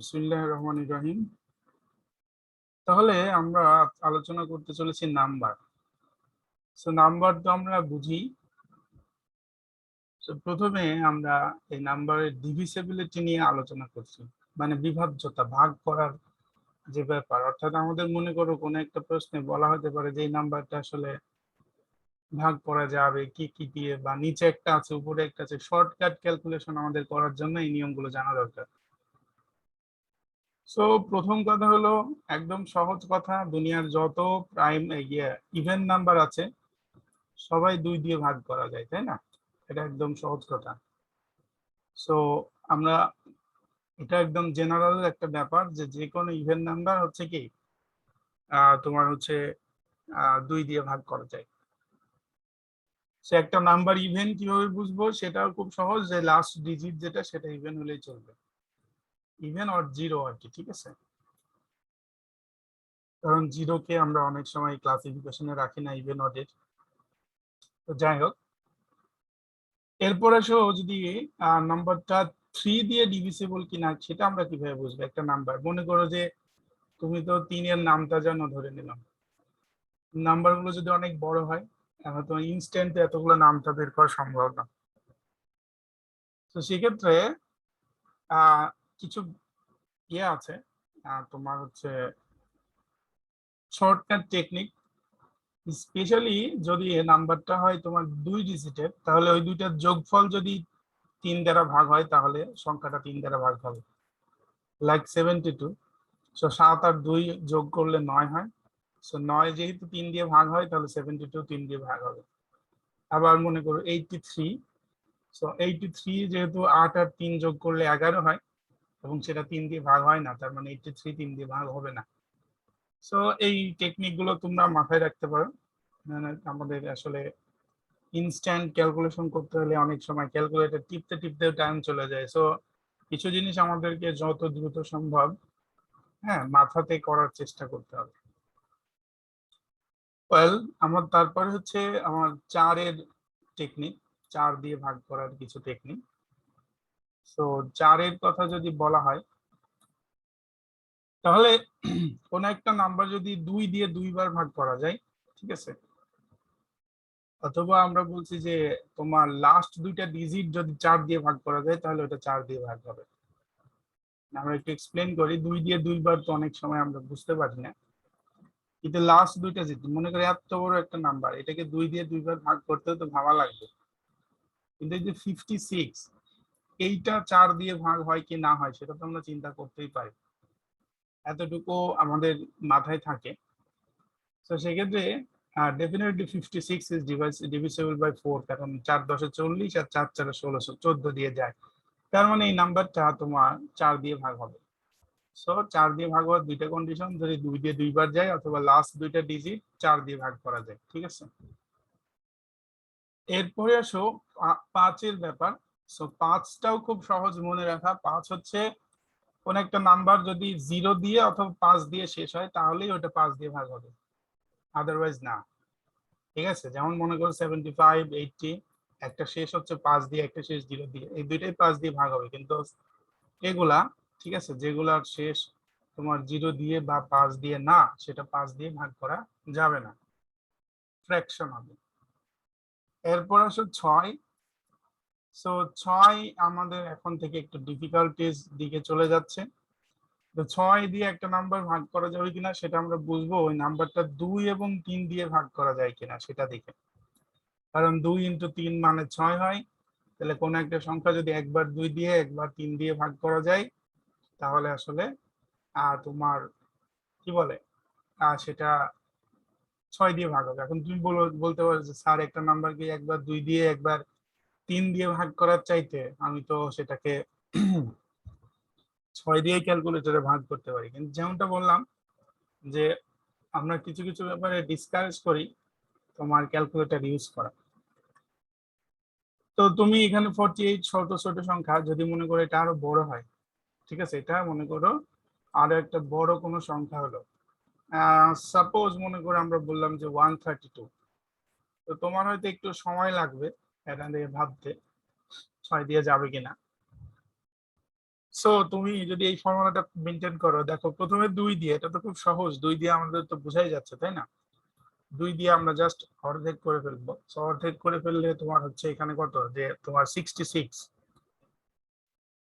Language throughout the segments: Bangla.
বিসমিল্লাহির রহমানির রহিম। তাহলে আমরা আলোচনা করতে চলেছি নাম্বার। নাম্বার তো আমরা বুঝি। প্রথমে আমরা এই নাম্বারের ডিভিসিবিলিটি নিয়ে আলোচনা করছি, মানে বিভাজ্যতা, ভাগ করার যে ব্যাপার। অর্থাৎ আমাদের মনে করো কোনো একটা প্রশ্নে বলা হতে পারে যে এই নাম্বারটা আসলে ভাগ করা যাবে কি কি দিয়ে, বা নিচে একটা আছে উপরে একটা আছে। শর্টকাট ক্যালকুলেশন আমাদের করার জন্য এই নিয়মগুলো জানা দরকার। সো প্রথম কথা হলো, একদম সহজ কথা, দুনিয়ার যত প্রাইম ইভেন নাম্বার আছে সবাই 2 দিয়ে ভাগ করা যায়, তাই না? এটা একদম সহজ কথা। সো আমরা এটা একদম জেনারেল একটা ব্যাপার যে যে কোনো ইভেন নাম্বার হচ্ছে কি তোমার হচ্ছে 2 দিয়ে ভাগ করা যায়। সে একটা নাম্বার ইভেন কিভাবে বুঝবো, সেটাও খুব সহজ, যে লাস্ট ডিজিট যেটা সেটা ইভেন হলেই চলবে, ইভেন অর জিরো আর কি, ঠিক আছে? কারণ জিরোকে আমরা অনেক সময় ক্লাসিফিকেশনে রাখি না ইভেন অডের। তো যাই হোক, এরপর আসো যদি নাম্বারটা 3 দিয়ে ডিভিসিবল কিনা সেটা আমরা কিভাবে বুঝবো? একটা নাম্বার মনে করো যে তুমি তো 3 এর নামটা জানো, ধরে নিলাম। নাম্বারগুলো যদি অনেক বড় হয় তাহলে তো ইনস্ট্যান্ট এতগুলো নামটা বের করা সম্ভব না। তো সেক্ষেত্রে আহ কিছু ইয়ে আছে, তোমার হচ্ছে শর্টকাট টেকনিক। স্পেশালি যদি এই নাম্বারটা হয় তোমার 2 ডিজিটের, তাহলে ওই দুইটার যোগফল যদি 3 দ্বারা ভাগ হয় তাহলে সংখ্যাটা 3 দ্বারা ভাগ হবে, লাইক 72। সো 7 আর 2 যোগ করলে 9 হয়। সো 9 যেহেতু 3 দিয়ে ভাগ হয় তাহলে 72 3 দিয়ে ভাগ হবে। আবার মনে করো 83। সো 83 যেহেতু 8 আর 3 যোগ করলে 11 হয় এবং সেটা 3 দিয়ে ভাগ হয় না, তার মানে 83 3 দিয়ে ভাগ হবে না। সো এই টেকনিক গুলো তোমরা মাথায় রাখতে পারো। মানে আমাদের আসলে ইনস্ট্যান্ট ক্যালকুলেশন করতে হলে অনেক সময় ক্যালকুলেটর টিপতে টিপতে টাইম চলে যায়। সো কিছু জিনিস আমাদেরকে যত দ্রুত সম্ভব মাথাতে করার চেষ্টা করতে হবে। ওয়েল, আমার তারপরে হচ্ছে আমার 4-এর টেকনিক, 4 দিয়ে ভাগ করার কিছু টেকনিক। সো 4-এর কথা যদি বলা হয় তাহলে কোন একটা নাম্বার যদি 2 দিয়ে 2 বার ভাগ করা যায়, ঠিক আছে, অথবা আমরা বলছি যে তোমার লাস্ট 2টা ডিজিট যদি 4 দিয়ে ভাগ করা যায় তাহলে ওটা 4 দিয়ে ভাগ হবে। আমরা একটু এক্সপ্লেন করি। 2 দিয়ে 2 বার তো অনেক সময় আমরা বুঝতে পারি না, কিন্তু লাস্ট 2টা ডিজিট, মনে করি এত বড় একটা নাম্বার, এটাকে 2 দিয়ে 2 বার ভাগ করতেও তো ভাবা লাগবে। কিন্তু এই যে 56, এইটা 4 দিয়ে ভাগ হয় কি না হয় সেটা তো আমরা চিন্তা করতেই পারি, এতটুকু আমাদের মাথায় থাকে। তো সেক্ষেত্রে ডেফিনেটলি 56 ইজ ডিভিসিবল বাই 4, কারণ 4 10 40 আর 4 4 16 14 দিয়ে যায়। তার মানে এই নাম্বারটা তোমার 4 দিয়ে ভাগ হবে। সো 4 দিয়ে ভাগ হওয়ার দুইটা কন্ডিশন, যদি 2 দিয়ে 2 বার যায় অথবা লাস্ট 2টা ডিজিট 4 দিয়ে ভাগ করা যায়, ঠিক আছে? এরপরে আসো 5-এর ব্যাপার। সো 5টাও খুব সহজ মনে রাখা। 5 হচ্ছে কোন একটা নাম্বার যদি 0 দিয়ে অথবা 5 দিয়ে শেষ হয় তাহলেই ওটা 5 দিয়ে ভাগ হবে, আদারওয়াইজ না, ঠিক আছে? যেমন মনে করো 75 80, একটা শেষ হচ্ছে 5 দিয়ে, একটা শেষ 0 দিয়ে, এই দুইটাই 5 দিয়ে ভাগ হবে। কিন্তু এগুলা, ঠিক আছে, যেগুলার শেষ তোমার 0 দিয়ে বা 5 দিয়ে না, সেটা 5 দিয়ে ভাগ করা যাবে না, ফ্র্যাকশন হবে। এরপর আসো 6। সো 6 আমাদের এখন থেকে একটু ডিফিকাল্টিস দিকে চলে যাচ্ছে। তো 6 দিয়ে একটা নাম্বার ভাগ করা যাবে কিনা সেটা আমরা বুঝবো ওই নাম্বারটা 2 এবং 3 দিয়ে ভাগ করা যায় কিনা সেটা দেখে। কারণ 2 ইন্টু 3 মানে 6 হয়। তাহলে কোনো একটা সংখ্যা যদি একবার 2 দিয়ে একবার 3 দিয়ে ভাগ করা যায় তাহলে আসলে তোমার কি বলে সেটা 6 দিয়ে ভাগ হবে। এখন তুমি বলতে পারো যে স্যার একটা নাম্বারকে একবার 2 দিয়ে একবার 3 দিয়ে ভাগ করার চাইতে আমি তো সেটাকে 6 দিয়ে ক্যালকুলেটরে ভাগ করতে পারি। কিন্তু যেমনটা বললাম যে আমরা কিছু কিছু ব্যাপারে ডিসকারেজ করি তোমার ক্যালকুলেটর ইউজ করা। তো তুমি এখানে 48 ছোট ছোট সংখ্যা যদি মনে করো এটা আরো বড় হয়, ঠিক আছে, এটা মনে করো আরো একটা বড় কোনো সংখ্যা হলো, সাপোজ মনে করো আমরা বললাম যে 132। তো তোমার হয়তো একটু সময় লাগবে এটা নিয়ে ভাবতে 6 দিয়ে যাবে কিনা। সো তুমি যদি এই ফর্মুলাটা মেনটেন করো, দেখো প্রথমে 2 দিয়ে, এটা তো খুব সহজ, 2 দিয়ে আমাদের তো বোঝাই যাচ্ছে তাই না? 2 দিয়ে আমরা জাস্ট অর্ধেক করে ফেলবো। সো অর্ধেক করে ফেললে তোমার হচ্ছে এখানে কত, যে তোমার 66।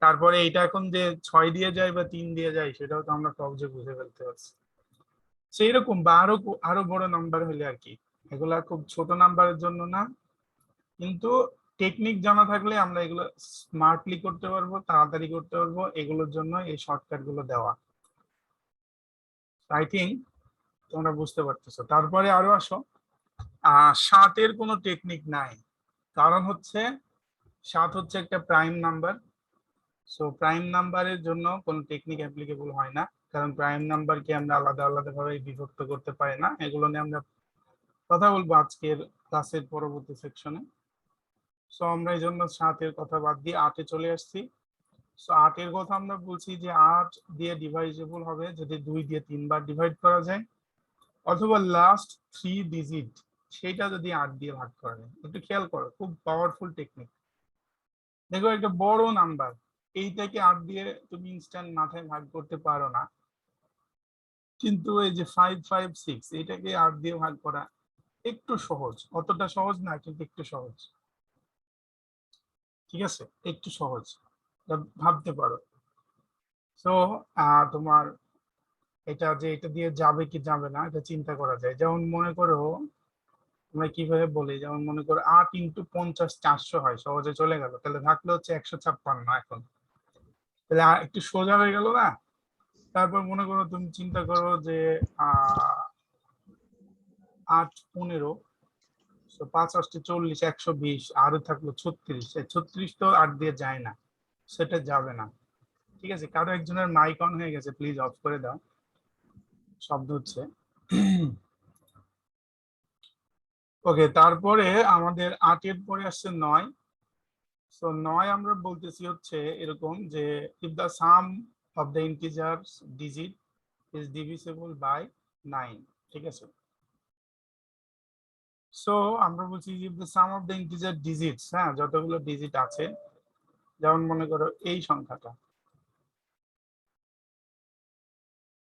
তারপরে এটা এখন যে 6 দিয়ে যায় বা 3 দিয়ে যায় সেটাও তো আমরা সহজে বুঝে ফেলতে পারছি। সেই রকম বা আরো আরো বড় নাম্বার হলে আর কি, এগুলা খুব ছোট নাম্বারের জন্য না, কিন্তু টেকনিক জানা থাকলে আমরা এগুলো স্মার্টলি করতে পারবো, তাড়াতাড়ি করতে পারবো, এগুলোর জন্য এই শর্টকাট গুলো দেওয়া। আই থিঙ্ক তোমরা বুঝতে পারতেছো। তারপরে আরো আসো, 7-এর কোনো টেকনিক নাই, কারণ হচ্ছে 7 হচ্ছে একটা প্রাইম নাম্বার। সো প্রাইম নাম্বারের জন্য কোনো টেকনিক অ্যাপ্লিকেবল হয় না, কারণ প্রাইম নাম্বারকে আমরা আলাদা আলাদা ভাবে বিভক্ত করতে পারি না। এগুলো নিয়ে আমরা কথা বলবো আজকের ক্লাসের পরবর্তী সেকশনে। সো আমরা এই জন্য 7-এর কথা বাদ দিয়ে 8-এ চলে আসছি। সো 8-এর কথা আমরা বলছি যে 8 দিয়ে ডিভাইজেবল হবে যদি 2 দিয়ে 3 বার ডিভাইড করা যায়, অথবা লাস্ট 3 ডিজিট সেটা যদি 8 দিয়ে ভাগ করা যায়। একটু খেয়াল করো, খুব পাওয়ারফুল টেকনিক। দেখো একটা বড় নাম্বার, এইটাকে 8 দিয়ে তুমি ইনস্ট্যান্ট মাথায় ভাগ করতে পারো না, কিন্তু এই যে 556 এটাকে 8 দিয়ে ভাগ করা একটু সহজ, অতটা সহজ না কিন্তু একটু সহজ। ঠিক আছে, একটু সহজ, ভাবতে পারো। তো তোমার এটা যে এটা দিয়ে যাবে কি যাবে না এটা চিন্তা করা যায়। যেমন মনে করো, আমরা কিভাবে বলি, যেমন মনে করো 8 × 50 400 হয়, সহজে চলে গেল, তাহলে থাকলে হচ্ছে 156 এখন। তাহলে একটু সোজা হয়ে গেল না? তারপর মনে করো তুমি চিন্তা করো যে 8 × 15, 5 × 8 = 40, 120, আরো থাকলো 36। 36 তো 8 দিয়ে যায় না, সেটা যাবে না। ঠিক আছে, কারো একজনের মাইক অন হয়ে গেছে, প্লিজ অফ করে দাও, শব্দ হচ্ছে। ওকে, তারপরে আমাদের 8-এর পরে আসছে 9। সো 9 আমরা বলতেছি হচ্ছে এরকম যে if the sum of the integers digit is divisible by 9। ঠিক আছে, সো আমরা বলছি if the sum of the integer digits, হ্যাঁ যতগুলো ডিজিট আছে, যেমন মনে করো এই সংখ্যাটা,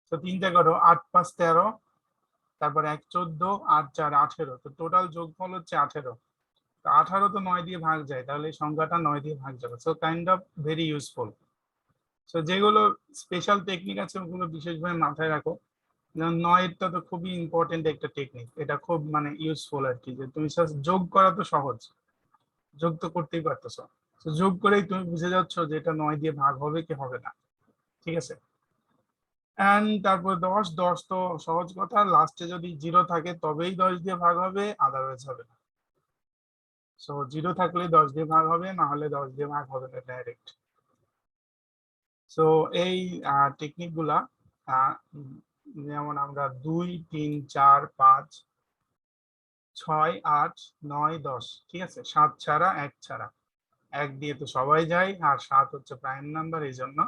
তো চিন্তা করো 8 × 5 = 13, তারপর 1 × 14, 8 × 4 = 18, তো টোটাল যোগফল হচ্ছে 18। 18 তো 9 দিয়ে ভাগ যায়, তাহলে এই সংখ্যাটা 9 দিয়ে ভাগ যাবে। So kind of very useful. So যেগুলো স্পেশাল টেকনিক আছে ওগুলো বিশেষভাবে মাথায় রাখো। যেমন 9-টা তো খুবই ইম্পর্টেন্ট একটা টেকনিক, এটা খুব মানে ইউজফুল আর কি, যে তুমি যোগ করা তো সহজ, যোগ তো করতেই পারতেছো। তো যোগ করেই তুমি বুঝে যাচ্ছ যে এটা 9 দিয়ে ভাগ হবে কি হবে না। ঠিক আছে, এন্ড তারপর 10, 10 তো সহজ কথা, লাস্টে যদি 0 থাকে তবেই 10 দিয়ে ভাগ হবে, আদারওয়াইজ হবে না। সো 0 থাকলে 10 দিয়ে ভাগ হবে, না হলে 10 দিয়ে ভাগ হবে না ডাইরেক্ট। সো এই টেকনিক গুলা, যেমন আমরা 2, 3, 4, 5, 6, 8, 9, 10, ঠিক আছে, 7 ছাড়া 1 ছাড়া, 1 দিয়ে তো সবাই যায়, আর 7 হচ্ছে প্রাইম নাম্বার, এই জন্য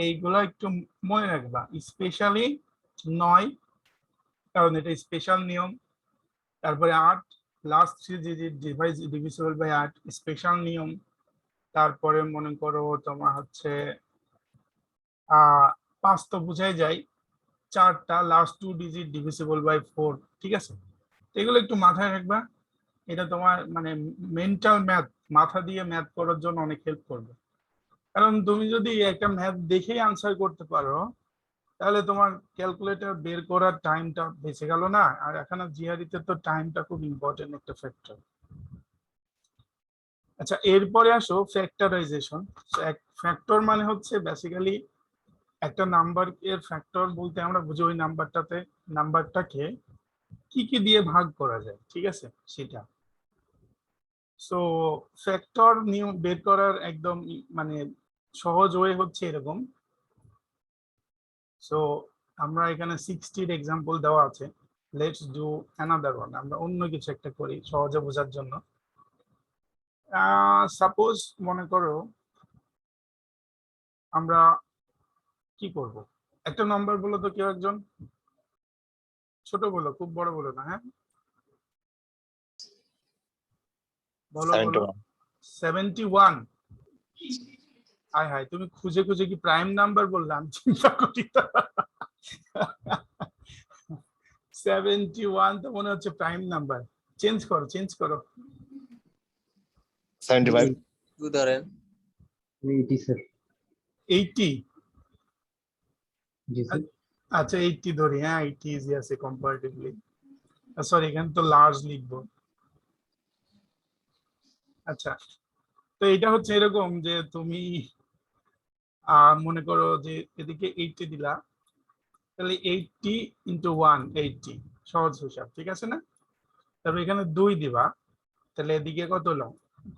এইগুলো একটু মনে রাখবা, স্পেশালি 9, কারণ এটা স্পেশাল নিয়ম। তারপরে 8, last 3 digit divisible by 8, special নিয়ম। তারপরে মনে করো তোমার হচ্ছে 5 তো বুঝাই যায়, 4টা লাস্ট 2 ডিজিট ডিভিজিবল বাই 4। ঠিক আছে, এগুলো একটু মাথায় রাখবা, এটা তোমার মানে মেন্টাল ম্যাথ, মাথা দিয়ে ম্যাথ করার জন্য অনেক হেল্প করবে। কারণ তুমি যদি একটা ম্যাথ দেখেই আনসার করতে পারো, তাহলে তোমার ক্যালকুলেটর বের করার টাইমটা বেঁচে গেল না। আর এখানে জিআরইতে তো টাইমটা খুব ইম্পর্টেন্ট একটা ফ্যাক্টর। আচ্ছা, এরপরে আসো ফ্যাক্টরাইজেশন। ফ্যাক্টর মানে হচ্ছে বেসিক্যালি একটা নাম্বার এর ফ্যাক্টর বলতে আমরা বুঝি ওই নাম্বারটাকে কি কি দিয়ে ভাগ করা যায়, ঠিক আছে সেটা। সো ফ্যাক্টর নিয়ম বের করার একদম মানে সহজ ওয়ে হচ্ছে এরকম। সো আমরা এখানে 60-র এক্সাম্পল দেওয়া আছে, লেটস ডু অ্যানাদার ওয়ান, আমরা অন্য কিছু একটা করি সহজে বোঝার জন্য। সাপোজ মনে করো আমরা কি করব, একটা নাম্বার বলো তো কেউ একজন, ছোট বলো, খুব বড় বলো না, হ্যাঁ বলো বলো। 71 71, হায় হায়, তুমি খুঁজে খুঁজে কি প্রাইম নাম্বার বললাম, চিন্তা করি তো। 71 তো মনে হচ্ছে প্রাইম নাম্বার। চেঞ্জ করো, চেঞ্জ করো। 75 ধরেন 80 স্যার। 80? জি স্যার। আচ্ছা 80 ধরি, হ্যাঁ 80 ইজি আছে কম্পারেটিভলি। সরি, এখানে তো লার্জ লিখবো। আচ্ছা, তো এটা হচ্ছে এরকম যে তুমি মনে করো যে এদিকে 80 দিলা, তাহলে 80 ইন্টু 1 80, সহজ হিসাব, ঠিক আছে না? তারপর এখানে 2 দিবা, তাহলে এদিকে কত হলো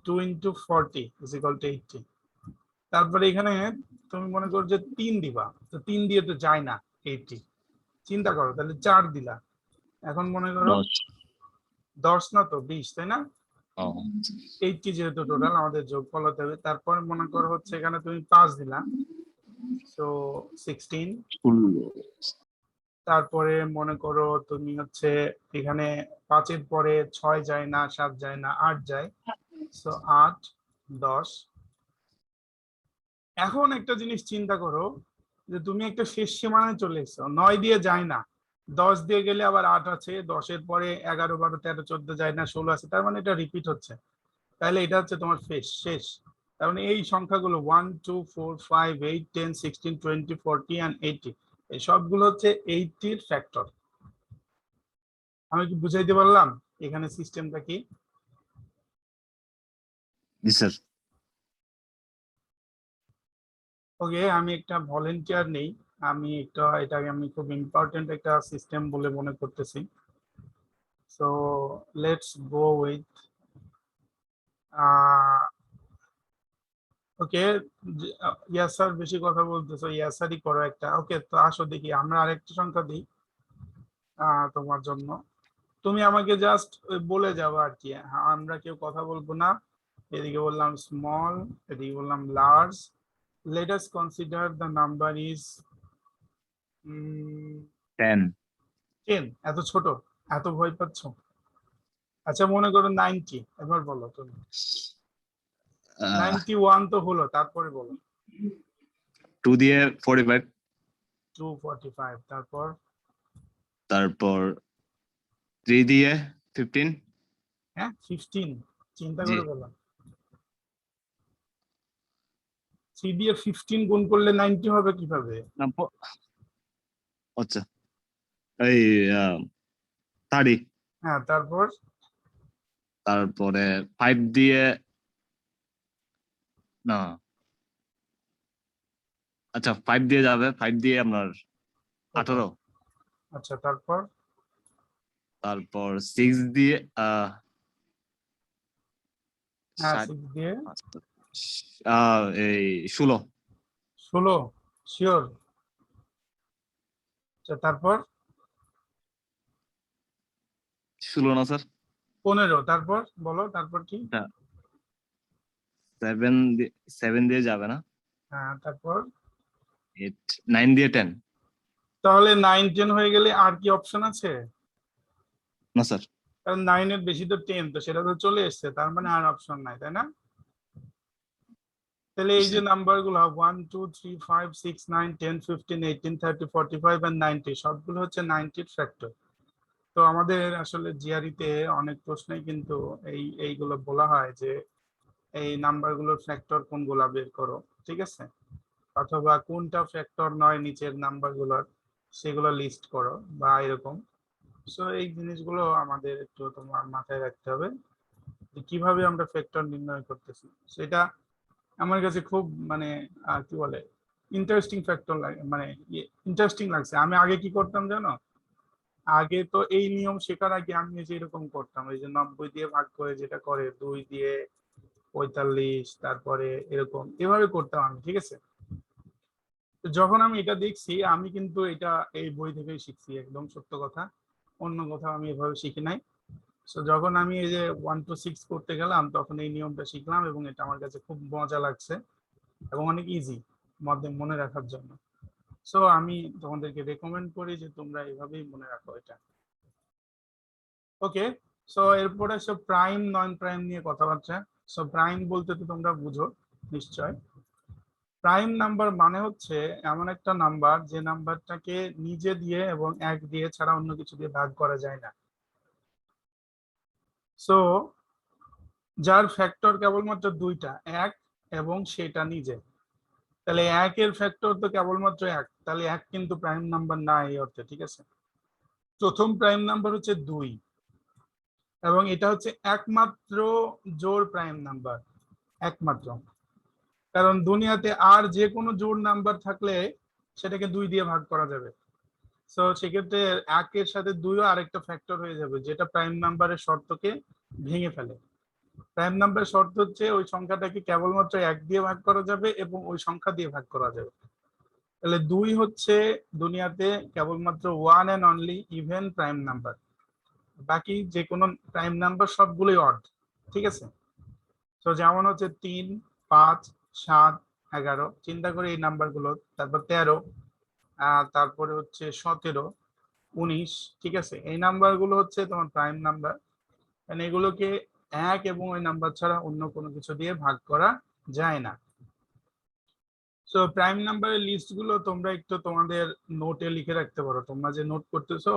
2 ইন্টু 40 ইজ ইকুয়াল টু 80। তারপরে এখানে তুমি মনে করো যে 3 দিবা, তো 3 দিয়ে তো যায় না 80, চিন্তা করো, তাহলে 4 দিলা। এখন মনে করো 10 না তো 20, তাই না? 80 যেহেতু টোটাল আমাদের যোগফল হতে হবে। তারপর মনে করো হচ্ছে এখানে তুমি 5 দিলা, সো 16। তারপরে মনে করো তুমি হচ্ছে এখানে 5-এর পরে 6 যায় না, 7 যায় না, 8 যায়, সো 8 10। এখন একটা জিনিস চিন্তা করো যে তুমি একটা শেষ সীমানায় চলে এসছো, 9 দিয়ে যায় না, 10 দিয়ে গেলে আবার 8 আছে, 10-এর পরে 11 12 13 14 যায় না, 16 আছে, তার মানে এটা রিপিট হচ্ছে। তাহলে এটা হচ্ছে তোমার শেষ। তার মানে এই সংখ্যাগুলো 1 2 4 5 8 10 16 20 40 and 80, এই সবগুলো হচ্ছে 80 এর ফ্যাক্টর। আমি কি বুঝাইতে পারলাম এখানে সিস্টেমটা কি? জি স্যার। ওকে, আমি একটা ভলেন্টিয়ার নেই, আমি এটাকে আমি খুব ইম্পর্টেন্ট একটা সিস্টেম বলে মনে করতেছি। So let's go with okay. Yes sir, বেশি কথা বলতেছো, ইয়াস স্যারই করো একটা। ওকে, তো আসো দেখি আমরা আরেকটা সংখ্যা দিই তোমার জন্য। তুমি আমাকে জাস্ট বলে যাবো আর কি, আমরা কেউ কথা বলবো না। এদিকে বললাম স্মল, এদিকে বললাম large. Let us consider the number is 10 10। এত ছোট, এত ভয় পাচ্ছ? আচ্ছা মনে করো 90, এবার বলো তুমি। 91 তো হলো, তারপরে বলো। 2 দিয়ে 45, 245, তারপর তারপর 3 দিয়ে 15, হ্যাঁ 15, চিন্তা জি করে বলো। 3 দিয়ে 15 গুণ করলে 90 হবে কিভাবে? আচ্ছা এই 30, হ্যাঁ তারপর তারপরে 5 দিয়ে না, আচ্ছা 5 দিয়ে যাবে, 5 দিয়ে আপনার 18, আচ্ছা তারপর তারপর 6 দিয়ে হ্যাঁ 60, 6 দিয়ে এই 16, 16, শিওর? আচ্ছা তারপর 16 না স্যার, 15, তারপর বলো তারপর কি? 7 দিয়ে যাবে না, হ্যাঁ তারপর 8 9 দিয়ে 10, তাহলে 9 10 হয়ে গেলে আর কি অপশন আছে? না স্যার। কারণ 9 এর বেশি তো 10, তো সেটা তো চলে এসছে, তার মানে আর অপশন নাই, তাই না? তাহলে এই যে নাম্বার গুলো 1 2 3 5 6 9 10 15 18 30 45 and 90 সবগুলো হচ্ছে 90 ফ্যাক্টর। তো আমাদের আসলে জিআরইতে অনেক প্রশ্নই কিন্তু এইগুলো বলা হয় যে এই নাম্বারগুলোর ফ্যাক্টর কোনগুলা বের করো, ঠিক আছে, অথবা কোনটা ফ্যাক্টর নয় নিচের নাম্বারগুলোর, সেগুলো লিস্ট করো বা এরকম। সো এই জিনিসগুলো আমাদের একটু তোমার মাথায় রাখতে হবে যে কিভাবে আমরা ফ্যাক্টর নির্ণয় করতেছি। সেটা আমার কাছে খুব মানে কি বলে ইন্টারেস্টিং ফ্যাক্টর লাগে, মানে ইন্টারেস্টিং লাগছে। আমি আগে কি করতাম জানো? আগে তো এই নিয়ম শেখার আগে আমি যে এরকম করতাম, এই যে 90 দিয়ে ভাগ করে যেটা করে, 2 দিয়ে 45, তারপরে এরকম এভাবে করতাম আমি, ঠিক আছে। তো যখন আমি এটা দেখছি, আমি কিন্তু এটা এই বই থেকেই শিখছি, একদম সত্য কথা, অন্য কোথাও আমি এভাবে শিখি নাই। তো যখন আমি এই যে 1 to 6 করতে গেলাম, তখন এই নিয়মটা শিখলাম এবং এটা আমার কাছে খুব মজা লাগছে এবং অনেক ইজি মনে রাখার জন্য। সো আমি তোমাদেরকে রেকমেন্ড করি যে তোমরা এইভাবেই মনে রাখো এটা। ওকে, সো এরপরে সব প্রাইম নন প্রাইম নিয়ে কথাবার্তা। সো প্রাইম বলতে তো তোমরা বুঝো নিশ্চয়। প্রাইম নাম্বার মানে হচ্ছে এমন একটা নাম্বার যে নাম্বারটাকে নিজে দিয়ে এবং এক দিয়ে ছাড়া অন্য কিছু দিয়ে ভাগ করা যায় না। সো যার ফ্যাক্টর কেবলমাত্র দুইটা, এক এবং সেটা নিজে, তাহলে একের ফ্যাক্টর তো কেবলমাত্র এক, তাহলে এক কিন্তু প্রাইম নাম্বার না এই অর্থে, ঠিক আছে। প্রথম প্রাইম নাম্বার হচ্ছে 2 এবং এটা হচ্ছে একমাত্র জোড় প্রাইম নাম্বার, একমাত্র। কারণ দুনিয়াতে আর যে কোনো জোড় নাম্বার থাকলে সেটাকে 2 দিয়ে ভাগ করা যাবে। সো সেক্ষেত্রে একের সাথে 2ও আরেকটা ফ্যাক্টর হয়ে যাবে, যেটা প্রাইম নাম্বারের শর্তকে ভেঙে ফেলে। প্রাইম নাম্বারের শর্ত হচ্ছে ওই সংখ্যাটাকে কেবলমাত্র 1 দিয়ে ভাগ করা যাবে এবং ওই সংখ্যা দিয়ে ভাগ করা যাবে। তাহলে 2 হচ্ছে দুনিয়াতে কেবলমাত্র one and only even prime number, বাকি যে কোনো প্রাইম নাম্বার সবগুলোই অড, ঠিক আছে। তো যেমন হচ্ছে 3, 5, 7, 11, চিন্তা করে এই নাম্বারগুলো, তারপর 13, তারপরে হচ্ছে 17, 19, ঠিক আছে। এই নাম্বারগুলো হচ্ছে তোমার প্রাইম নাম্বার, মানে এগুলোকে এক এবং ওই নাম্বার ছাড়া অন্য কোনো কিছু দিয়ে ভাগ করা যায় না। সো প্রাইম নাম্বারের লিস্ট গুলো তোমরা একটু তোমাদের নোটে লিখে রাখতে পারো। তোমরা যে নোট করতেছো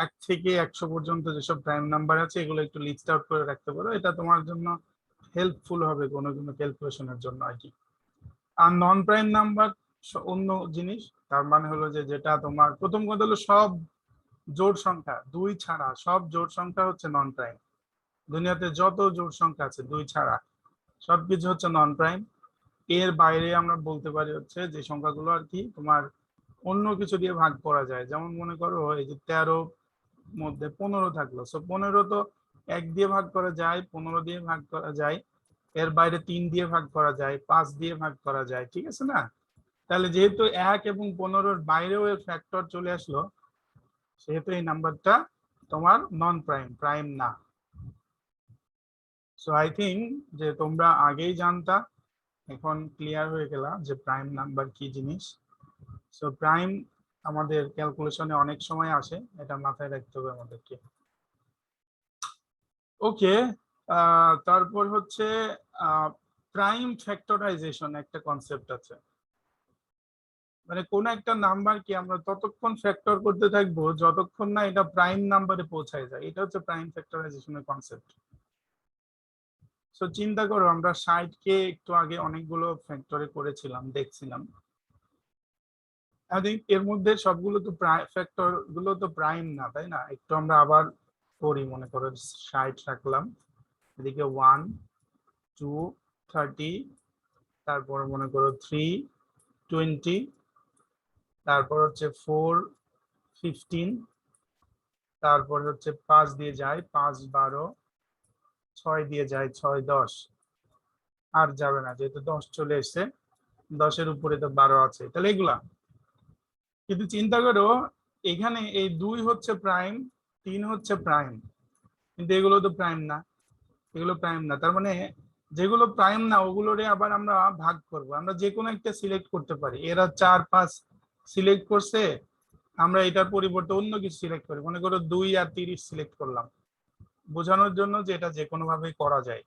1 থেকে 100 পর্যন্ত যেসব প্রাইম নাম্বার আছে এগুলো একটু লিস্ট আউট করে রাখতে পারো, এটা তোমার জন্য হেল্পফুল হবে কোনো কোনো ক্যালকুলেশনের জন্য আর কি। আর নন প্রাইম নাম্বার অন্য জিনিস, তার মানে হলো যে যেটা তোমার প্রথম কথা হলো সব জোড় সংখ্যা 2 ছাড়া সব জোড় সংখ্যা হচ্ছে নন প্রাইম। দুনিয়াতে যত জোড় সংখ্যা আছে 2 ছাড়া সবকিছু হচ্ছে নন প্রাইম। এর বাইরে আমরা বলতে পারি হচ্ছে যে সংখ্যাগুলো আর কি তোমার অন্য কিছু দিয়ে ভাগ করা যায়। যেমন মনে করো এই যে 13 মধ্যে 15 থাকলো, সো 15 তো 1 দিয়ে ভাগ করা যায়, 15 দিয়ে ভাগ করা যায়, এর বাইরে 3 দিয়ে ভাগ করা যায়, 5 দিয়ে ভাগ করা যায়, ঠিক আছে না। তাহলে যেহেতু 1 এবং 15-র বাইরেও এর ফ্যাক্টর চলে আসলো, সেহেতু এই নাম্বারটা তোমার নন প্রাইম, প্রাইম না। সো আই থিঙ্ক যে তোমরা আগেই জানতা, এখন ক্লিয়ার হয়ে গেল যে প্রাইম নাম্বার কি জিনিস। সো প্রাইম আমাদের ক্যালকুলেশনে অনেক সময় আসে, এটা মাথায় রাখতে হবে আমাদেরকে। ওকে, তারপর হচ্ছে প্রাইম ফ্যাক্টরাইজেশন একটা কনসেপ্ট আছে, মানে কোন একটা নাম্বারকে আমরা ততক্ষণ ফ্যাক্টর করতে থাকবো যতক্ষণ না এটা প্রাইম নাম্বারে পৌঁছায় যায়, এটা হচ্ছে প্রাইম ফ্যাক্টরাইজেশনের কনসেপ্ট। সো চিন্তা করো আমরা 60-কে একটু আগে অনেকগুলো ফ্যাক্টরে করেছিলাম, দেখছিলাম। এর মধ্যে সবগুলো তো ফ্যাক্টর গুলো তো প্রাইম না, তাই না। একটু আমরা আবার করি, মনে করো 60 রাখলাম, এদিকে 1, 2, 30, তারপর মনে করো 3, 20, তারপর হচ্ছে 4, 15, তারপর হচ্ছে 5 দিয়ে যায় 5, 12, 6 দিয়ে যায় 6, 10, আর যাবে না যেহেতু 10 চলে এসছে, 10-এর উপরে তো 12 আছে, তাহলে এগুলা। কিন্তু চিন্তা করো এখানে এই 2 হচ্ছে প্রাইম, 3 হচ্ছে প্রাইম, কিন্তু এগুলো তো প্রাইম না, এগুলো প্রাইম না। তার মানে যেগুলো প্রাইম না ওগুলোরে আবার আমরা ভাগ করব, আমরা যে কোনো একটা সিলেক্ট করতে পারি। এরা 4, 5 সিলেক্ট করছে, আমরা এটার পরিবর্তে অন্য কিছু সিলেক্ট করি, মনে করো 2 আর 30 সিলেক্ট করলাম, বোঝানোর জন্য যে এটা যে কোনো ভাবে করা যায়।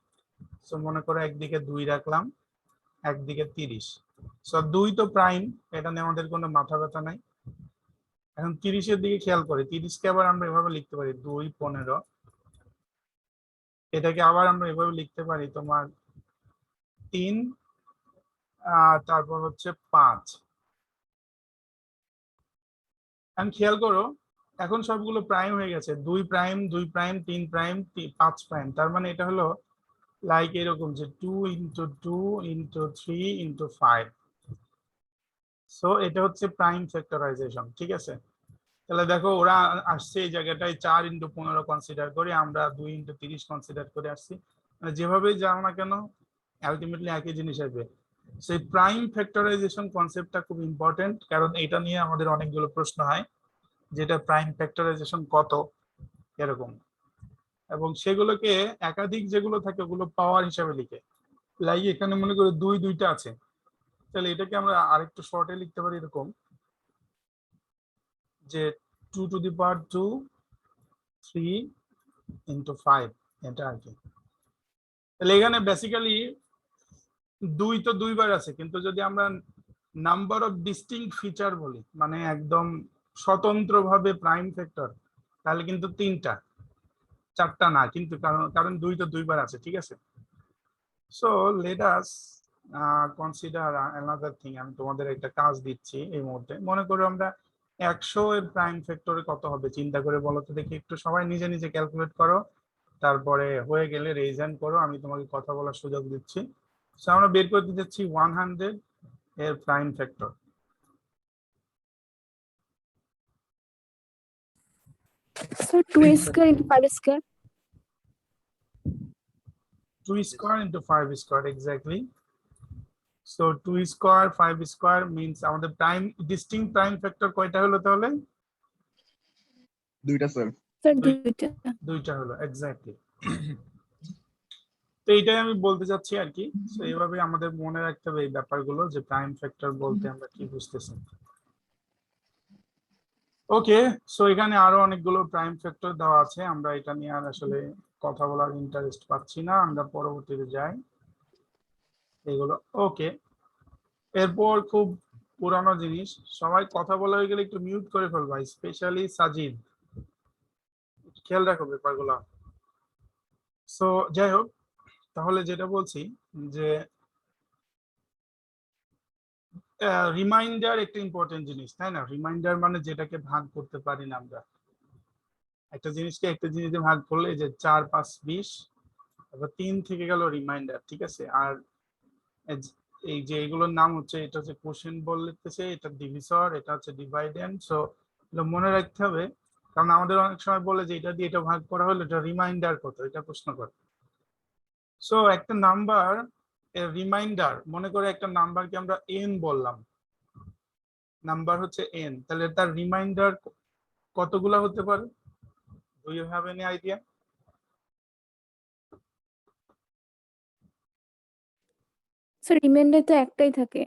সো মনে করো একদিকে 2 রাখলাম, একদিকে 30, সো 2 তো প্রাইম, এটা নিয়ে আমাদের কোনো মাথা ব্যথা নাই। এখন 30-এর দিকে খেয়াল করে, 30-কে আবার আমরা এভাবে লিখতে পারি 2, 15, এটাকে আবার আমরা এভাবে লিখতে পারি তোমার 3, তারপর হচ্ছে 5। এখন খেয়াল করো এখন সবগুলো প্রাইম হয়ে গেছে, 2 প্রাইম, 2 প্রাইম, 3 প্রাইম, 5 প্রাইম। তার মানে এটা হলো লাইক এরকম যে 2 × 2 × 3 × 5। সো এটা হচ্ছে প্রাইম ফ্যাক্টরাইজেশন, ঠিক আছে। তাহলে দেখো ওরা আসছে এই জায়গাটায় 4 × 15 কনসিডার করে, আমরা 2 × 30 কনসিডার করে আসছি, মানে যেভাবেই যাও না কেন আলটিমেটলি একই জিনিস আসবে। সেই প্রাইম ফ্যাক্টরাইজেশন কনসেপ্টটা খুব ইম্পর্টেন্ট, কারণ এটা নিয়ে আমাদের অনেকগুলো প্রশ্ন হয়, যেটা প্রাইম ফ্যাক্টরাইজেশন কত এরকম, এবং সেগুলোকে একাধিক যেগুলো থাকে ওগুলো পাওয়ার হিসাবে লিখে। লাইক এখানে মনে করো 2টা আছে, তাহলে এটাকে আমরা আরেকটু শর্টে লিখতে পারি এরকম যে 2⁻², 3 × 5, এটা আর কি। তাহলে এখানে বেসিক্যালি দুই তো দুইবার আছে, কিন্তু যদি আমরা নাম্বার অফ ডিস্টিংক্ট ফিচার বলি, মানে একদম স্বতন্ত্রভাবে প্রাইম ফ্যাক্টর, তাহলে কিন্তু তিনটা, চারটা না, কিন্তু কারণ কারণ দুই তো দুইবার আছে, ঠিক আছে। So let us consider another thing. আমি তোমাদের একটা কাজ দিচ্ছি এই মুহূর্তে। মনে করো আমরা 100 এর প্রাইম ফ্যাক্টরে কত হবে চিন্তা করে বলো তো দেখি, একটু সবাই নিজে নিজে ক্যালকুলেট করো, তারপরে হয়ে গেলে রেজ হ্যান্ড করো, আমি তোমাকে কথা বলার সুযোগ দিচ্ছি। সো আমরা বের করতে যাচ্ছি 100 এর prime factor. Sir, 2 square into 5 square. 2 square into 5 square, exactly. So 2 square 5 square means আমাদের প্রাইম ডিস্টিংক্ট প্রাইম ফ্যাক্টর কয়টা হলো তাহলে? দুইটা স্যার। Sir, Dui- 2টা. দুইটা হলো, এক্স্যাক্টলি। তো এইটাই আমি বলতে চাচ্ছি আর কি। তো এইভাবে আমাদের মনে রাখতে হবে এই ব্যাপারগুলো, যে প্রাইম ফ্যাক্টর বলতে আমরা কি বুঝতেছি। ওকে, সো এখানে আরো অনেকগুলো প্রাইম ফ্যাক্টর দেওয়া আছে, আমরা এটা নিয়ে আর আসলে কথা বলার ইন্টারেস্ট পাচ্ছি না, আমরা পরবর্তীতে যাই এগুলো। ওকে, এরপর খুব পুরানো জিনিস, সবাই কথা বলা হয়ে গেলে একটু মিউট করে ফেলবা, স্পেশালি সাজিদ, খেয়াল রাখো ব্যাপারগুলো। সো যাই হোক, তাহলে যেটা বলছি যে রিমাইন্ডার একটা ইম্পর্টেন্ট জিনিস, তাই না? রিমাইন্ডার মানে যেটাকে ভাগ করতে পারি না আমরা, একটা জিনিসকে একটা জিনিস দিয়ে ভাগ করলে, যে 4 5 20, তারপর 3 থেকে গেল রিমাইন্ডার, ঠিক আছে। আর এই যে এগুলোর নাম হচ্ছে, এটা হচ্ছে কোশেন্ট বলতেছে, এটা ডিভিসর, এটা হচ্ছে ডিভাইডেন্ড। সো এটা মনে রাখতে হবে, কারণ আমাদের অনেক সময় বলে যে এটা দিয়ে এটা ভাগ করা হলো, এটা রিমাইন্ডার কত, এটা প্রশ্ন করে। সো একটা নাম্বার রিমাইন্ডার, মনে করে একটা নাম্বারকে আমরা n বললাম, নাম্বার হচ্ছে n, তাহলে তার রিমাইন্ডার কতগুলা হতে পারে? Do you have any idea? Sir, remainder তো একটাই থাকে.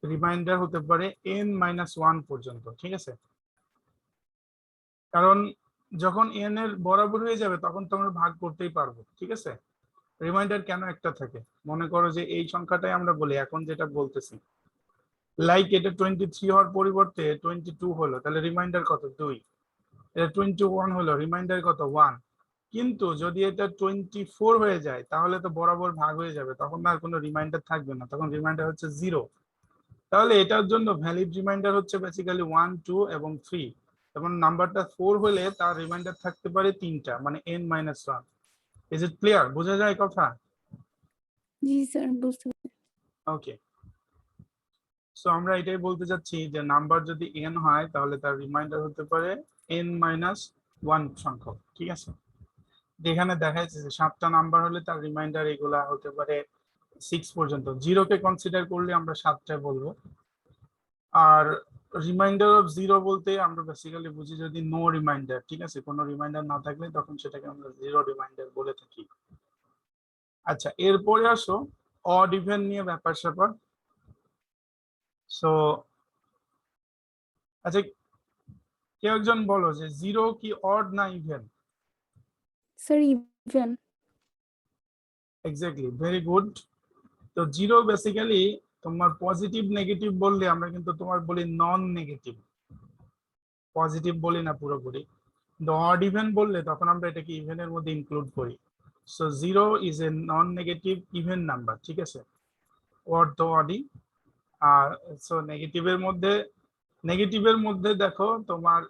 রিমাইন্ডার হতে পারে n-1 পর্যন্ত, ঠিক আছে। কারণ যখন n এর বরাবর হয়ে যাবে তখন তো আমরা ভাগ করতেই পারবো, ঠিক আছে। রিমাইন্ডার কেন একটা থাকে? মনে করো যে এই সংখ্যাটাই আমরা বলি, এখন যেটা বলতেছি, লাইক এটা 23 হওয়ার পরিবর্তে 22 হলো, তাহলে রিমাইন্ডার কত? 2। এটা 21 হলো, রিমাইন্ডার কত? 1। কিন্তু যদি এটা 24 হয়ে যায় তাহলে তো বরাবর ভাগ হয়ে যাবে, তখন আর কোনো রিমাইন্ডার থাকবে না, তখন রিমাইন্ডার হচ্ছে 0। তাহলে এটার জন্য ভ্যালিড রিমাইন্ডার হচ্ছে বেসিক্যালি 1 2 এবং 3, এবং নাম্বারটা 4 হলে তার রিমাইন্ডার থাকতে পারে 3টা, মানে n-1। Is it clear? বোঝা যায় কথা? জি স্যার, বুঝতে পারছি. ওকে, সো আমরা এটাই বলতে চাচ্ছি যে নাম্বার যদি n হয় তাহলে তার রিমাইন্ডার হতে পারে n-1 সংখ্যক, ঠিক আছে। যেখানে দেখা যাচ্ছে যে 7টা নাম্বার হলে তার রিমাইন্ডার এগুলা হতে পারে 6 পর্যন্ত। 0 কে কনসিডার করলে আমরা 7টা বলবো। আর রিমাইন্ডার অফ 0 বলতে আমরা বেসিক্যালি বুঝি যদি নো রিমাইন্ডার, ঠিক আছে, কোনো রিমাইন্ডার না থাকলে তখন সেটাকে আমরা 0 রিমাইন্ডার বলে থাকি। আচ্ছা, এরপরে আসো অড ইভেন নিয়ে ব্যাপার স্যাপার। সো আচ্ছা, কেউ একজন বলো যে 0 কি অড না even? Sir, even. Exactly, very good. তো 0 বেসিক্যালি তোমার পজিটিভ নেগেটিভ বললে আমরা কিন্তু তোমার বলি নন নেগেটিভ, পজিটিভ বলি না পুরোপুরি। কিন্তু অড ইভেন বললে তখন আমরা এটাকে ইভেনের মধ্যে ইনক্লুড করি। So 0 is a non negative even number, ঠিক আছে। অড তো অডই। আর সো নেগেটিভের মধ্যে দেখো তোমার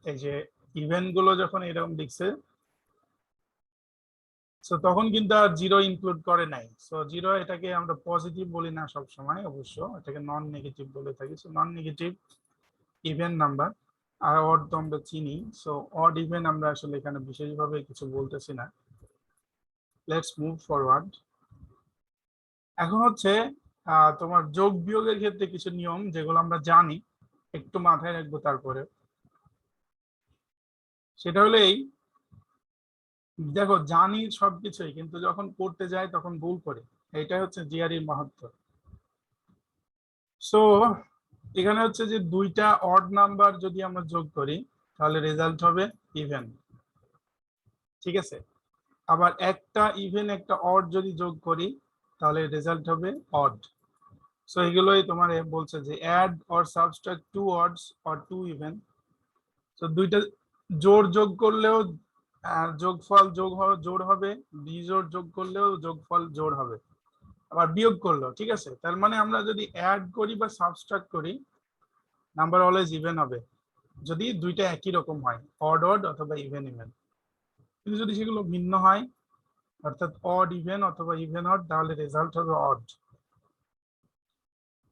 এই যে ইভেন গুলো যখন এরকম লিখছে, সো তখন কিন্তু আর 0 ইনক্লুড করে নাই। সো 0 এটাকে আমরা পজিটিভ বলি না সব সময়, অবশ্য এটাকে নন নেগেটিভ বলে থাকি। So non negative even number. আর অড তো আমরা চিনি, সো অড ইভেন আমরা আসলে এখানে বিশেষভাবে কিছু বলতেছি না। Let's move forward. এখন হচ্ছে তোমার যোগ বিয়োগের ক্ষেত্রে কিছু নিয়ম যেগুলো আমরা জানি, একটু মাথায় রাখবো। তারপরে সেটা হলো এই, দেখো জানি সবকিছুই, কিন্তু যখন করতে যাই তখন ভুল করি, এটাই হচ্ছে জিআরইর মাহাত্ম্য। সো এখানে হচ্ছে যে দুইটা অড নাম্বার যদি আমরা যোগ করি তাহলে রেজাল্ট হবে ইভেন, ঠিক আছে। আবার একটা ইভেন একটা অড যদি যোগ করি তাহলে রেজাল্ট হবে অড। সো এগুলোই তোমার বলছে যে add or subtract two odds or two even. তো দুইটা যোগ করলেও যোগফল জোড় হবে, বিজোড় যোগ করলেও যোগফল জোড় হবে, আবার বিয়োগ করলেও। ঠিক আছে, তার মানে আমরা যদি অ্যাড করি বা সাবট্রাক্ট করি নাম্বার অলওয়েজ ইভেন হবে, যদি দুইটা একই রকম হয়, অড অড অথবা ইভেন ইভেন। কিন্তু যদি সেগুলো ভিন্ন হয়, অর্থাৎ অড ইভেন অথবা ইভেন অড, তাহলে রেজাল্ট হবে অড।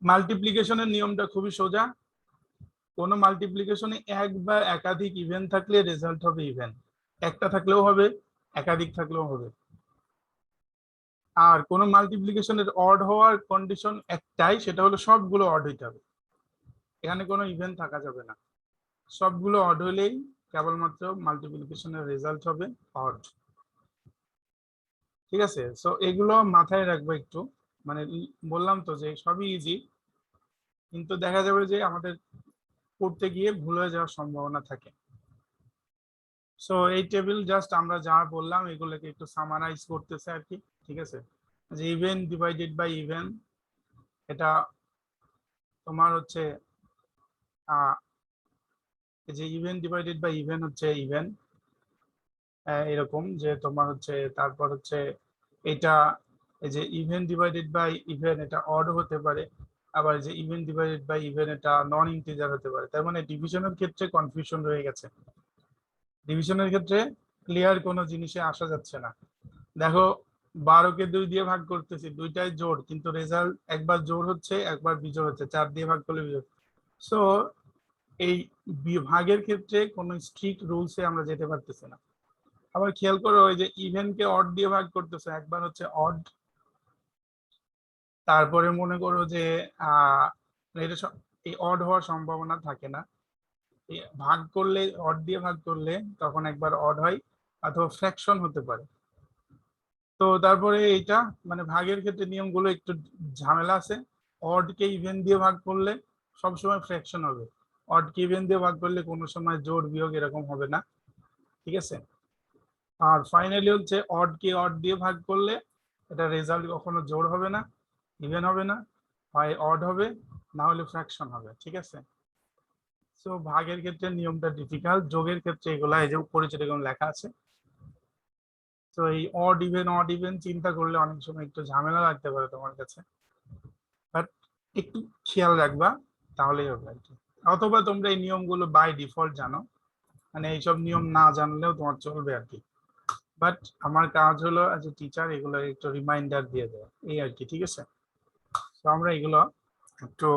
মাল্টিপ্লিকেশনের নিয়মটা খুবই সোজা। কোন মাল্টিপ্লিকেশনে এক বা একাধিক ইভেন থাকলে রেজাল্ট হবে ইভেন, একটা থাকলেও হবে, একাধিক থাকলেও হবে। আর কোন মাল্টিপ্লিকেশনের অড হওয়ার কন্ডিশন একটাই, সেটা হলো সবগুলো অড হইতে হবে, এখানে কোনো ইভেন থাকা যাবে না। সবগুলো অড হলেই কেবলমাত্র মাল্টিপ্লিকেশনের রেজাল্ট হবে অড। ঠিক আছে, সো এগুলো মাথায় রাখবো একটু। মানে বললাম তো যে সবই ইজি, কিন্তু দেখা যাবে যে আমাদের করতে গিয়ে ভুল হয়ে যাওয়ার সম্ভাবনা থাকে। সো এই টেবিল জাস্ট আমরা যা বললাম এগুলোকে একটু সামারাইজ করতেছে আর কি। ঠিক আছে, যে ইভেন ডিভাইডেড বাই ইভেন, এটা তোমার হচ্ছে যে ইভেন ডিভাইডেড বাই ইভেন হচ্ছে ইভেন, এরকম যে তোমার হচ্ছে, তারপর হচ্ছে এটা এই যে ইভেন ডিভাইডেড বাই ইভেন এটা অড হতে পারে, আবার যে ইভেন ডিভাইডেড বাই ইভেন এটা নন ইন্টিজার হতে পারে। তার মানে ডিভিশনের ক্ষেত্রে কনফিউশন রয়ে গেছে, ডিভিশনের ক্ষেত্রে ক্লিয়ার কোনো জিনিসে আসা যাচ্ছে না। দেখো 12কে 2 দিয়ে ভাগ করতেছি, দুইটাই জোড়, কিন্তু রেজাল্ট একবার জোড় হচ্ছে একবার বিজোড় হচ্ছে, 4 দিয়ে ভাগ করলে বিজোড়। সো এই ভাগের ক্ষেত্রে কোনো স্ট্রিক্ট রুলসে আমরা যেতে পারতেছি না। আবার খেয়াল করো ওই যে ইভেনকে অড দিয়ে ভাগ করতেছে, একবার হচ্ছে অড, তারপরে মনে করো যে এটা এই অড হওয়ার সম্ভাবনা থাকে না, ভাগ করলে অড দিয়ে ভাগ করলে তখন একবার অড হয় অথবা ফ্র্যাকশন হতে পারে। তো তারপরে এইটা মানে ভাগের ক্ষেত্রে নিয়মগুলো একটু ঝামেলা আছে। অড কে ইভেন দিয়ে ভাগ করলে সবসময় ফ্র্যাকশন হবে, অড কে ইভেন দিয়ে ভাগ করলে কোনো সময় জোড় বিয়োগ এরকম হবে না। ঠিক আছে, আর ফাইনালি হচ্ছে অড কে অড দিয়ে ভাগ করলে এটা রেজাল্ট কখনো জোড় হবে না, ইভেন হবে না, হয় অড হবে না হলে ফ্র্যাকশন হবে। ঠিক আছে, সো ভাগের ক্ষেত্রে নিয়মটা ডিফিকাল্ট, যোগের ক্ষেত্রে এগুলা এই যে পরিচয় এরকম লেখা আছে। তো এই অড ইভেন চিন্তা করলে অনেক সময় একটু ঝামেলা লাগতে পারে তোমার কাছে, বাট একটু খেয়াল রাখবা তাহলেই হবে আর কি। অথবা তোমরা এই নিয়মগুলো বাই ডিফল্ট জানো, মানে এইসব নিয়ম না জানলেও তোমার চলবে আর কি। বাট আমার কাজ হলো অ্যাজ এ টিচার এগুলো একটু রিমাইন্ডার দিয়ে দেওয়া, এই আর কি। ঠিক আছে, তো আমরা এগুলো একটু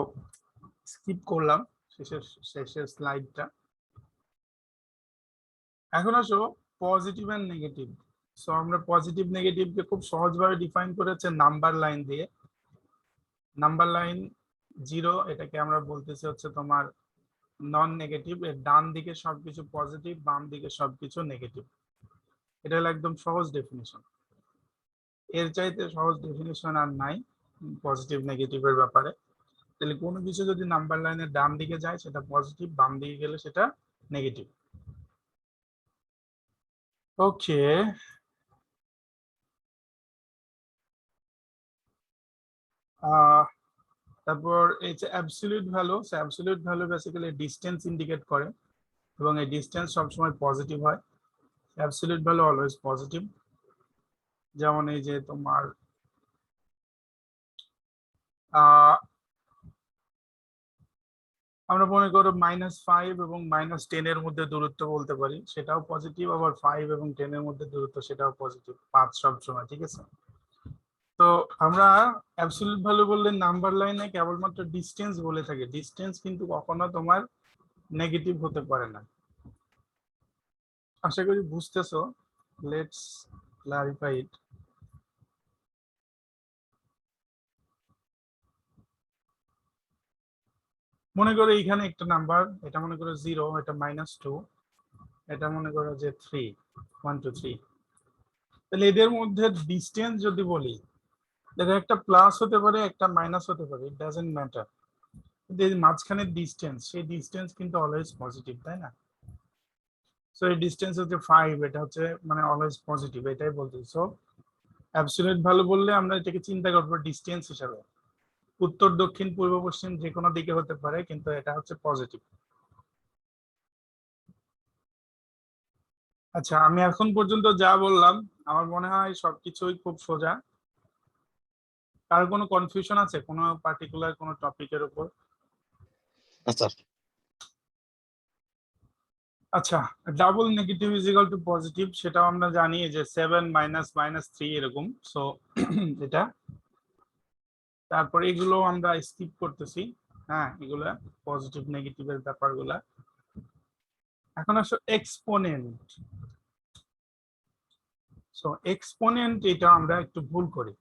স্কিপ করলাম শেষের স্লাইডটা। এখন আসো পজিটিভ এন্ড নেগেটিভ। সো আমরা পজিটিভ নেগেটিভকে খুব সহজভাবে ডিফাইন করেছে নাম্বার লাইন দিয়ে। নাম্বার লাইন 0, এটাকে আমরা বলতেছি হচ্ছে তোমার নন নেগেটিভ, এর ডান দিকে সবকিছু পজিটিভ, বাম দিকে সবকিছু নেগেটিভ। এটা হলো একদম সহজ ডেফিনিশন, এর চাইতে সহজ ডেফিনিশন আর নাই পজিটিভ নেগেটিভের ব্যাপারে। তাহলে কোনো কিছু যদি নাম্বার লাইনের ডান দিকে যায় সেটা পজিটিভ, বাম দিকে গেলে সেটা নেগেটিভ। ওকে, তারপর এই যে absolute value, absolute value basically distance indicate করে এবং এই ডিসটেন্স সবসময় পজিটিভ হয়। Absolute value always positive. যেমন এই যে তোমার আমরা মনে করো -5 এবং -10 এর মধ্যে দূরত্ব বলতে পারি, সেটাও পজিটিভ। আবার 5 এবং 10 এর মধ্যে দূরত্ব, সেটাও পজিটিভ, 5 সবসময়। ঠিক আছে, তো আমরা অ্যাবসলিউট ভ্যালু বললে নাম্বার লাইনে কেবলমাত্র ডিসটেন্স বলে থাকি, ডিসটেন্স কিন্তু কখনো তোমার নেগেটিভ হতে পারে না। আশা করি বুঝতেছো, লেটস ক্লারিফাই ইট। মনে করো এইখানে একটা নাম্বার, এটা মনে করো 0, এটা -2, এটা মনে করো যে 3, 1 2 3। তাহলে এদের মধ্যে ডিসটেন্স যদি বলি, দেখো একটা প্লাস হতে পারে একটা মাইনাস হতে পারে, ইট ডাজন্ট ম্যাটার, কিন্তু এই মাঝখানের ডিসটেন্স, সেই ডিসটেন্স কিন্তু অলওয়েজ পজিটিভ, তাই না? সো এই ডিসটেন্স হচ্ছে 5, এটা হচ্ছে মানে অলওয়েজ পজিটিভ, এটাই বলতেছি। সো অ্যাবসলিউট ভ্যালু বললে আমরা এটাকে চিন্তা করবো ডিস্টেন্স হিসাবে, উত্তর দক্ষিণ পূর্ব পশ্চিম যে কোনো দিকে হতে পারে, কিন্তু এটা হচ্ছে পজিটিভ। আচ্ছা, আমি এখন পর্যন্ত যা বললাম আমার মনে হয় সবকিছুই খুব সোজা। কার কোনো কনফিউশন আছে কোনো পার্টিকুলার কোনো টপিকের উপর? আচ্ছা, আচ্ছা, double negative is equal two positive সেটাও আমরা জানি যে 7 -3 এরকম। সো এটা তারপরে এগুলো আমরা স্কিপ করতেছি। হ্যাঁ, এগুলা পজিটিভ নেগেটিভের ব্যাপারগুলা। এখন আসো এক্সপোনেন্ট। সো এক্সপোনেন্ট এটা আমরা একটু ভুল করি।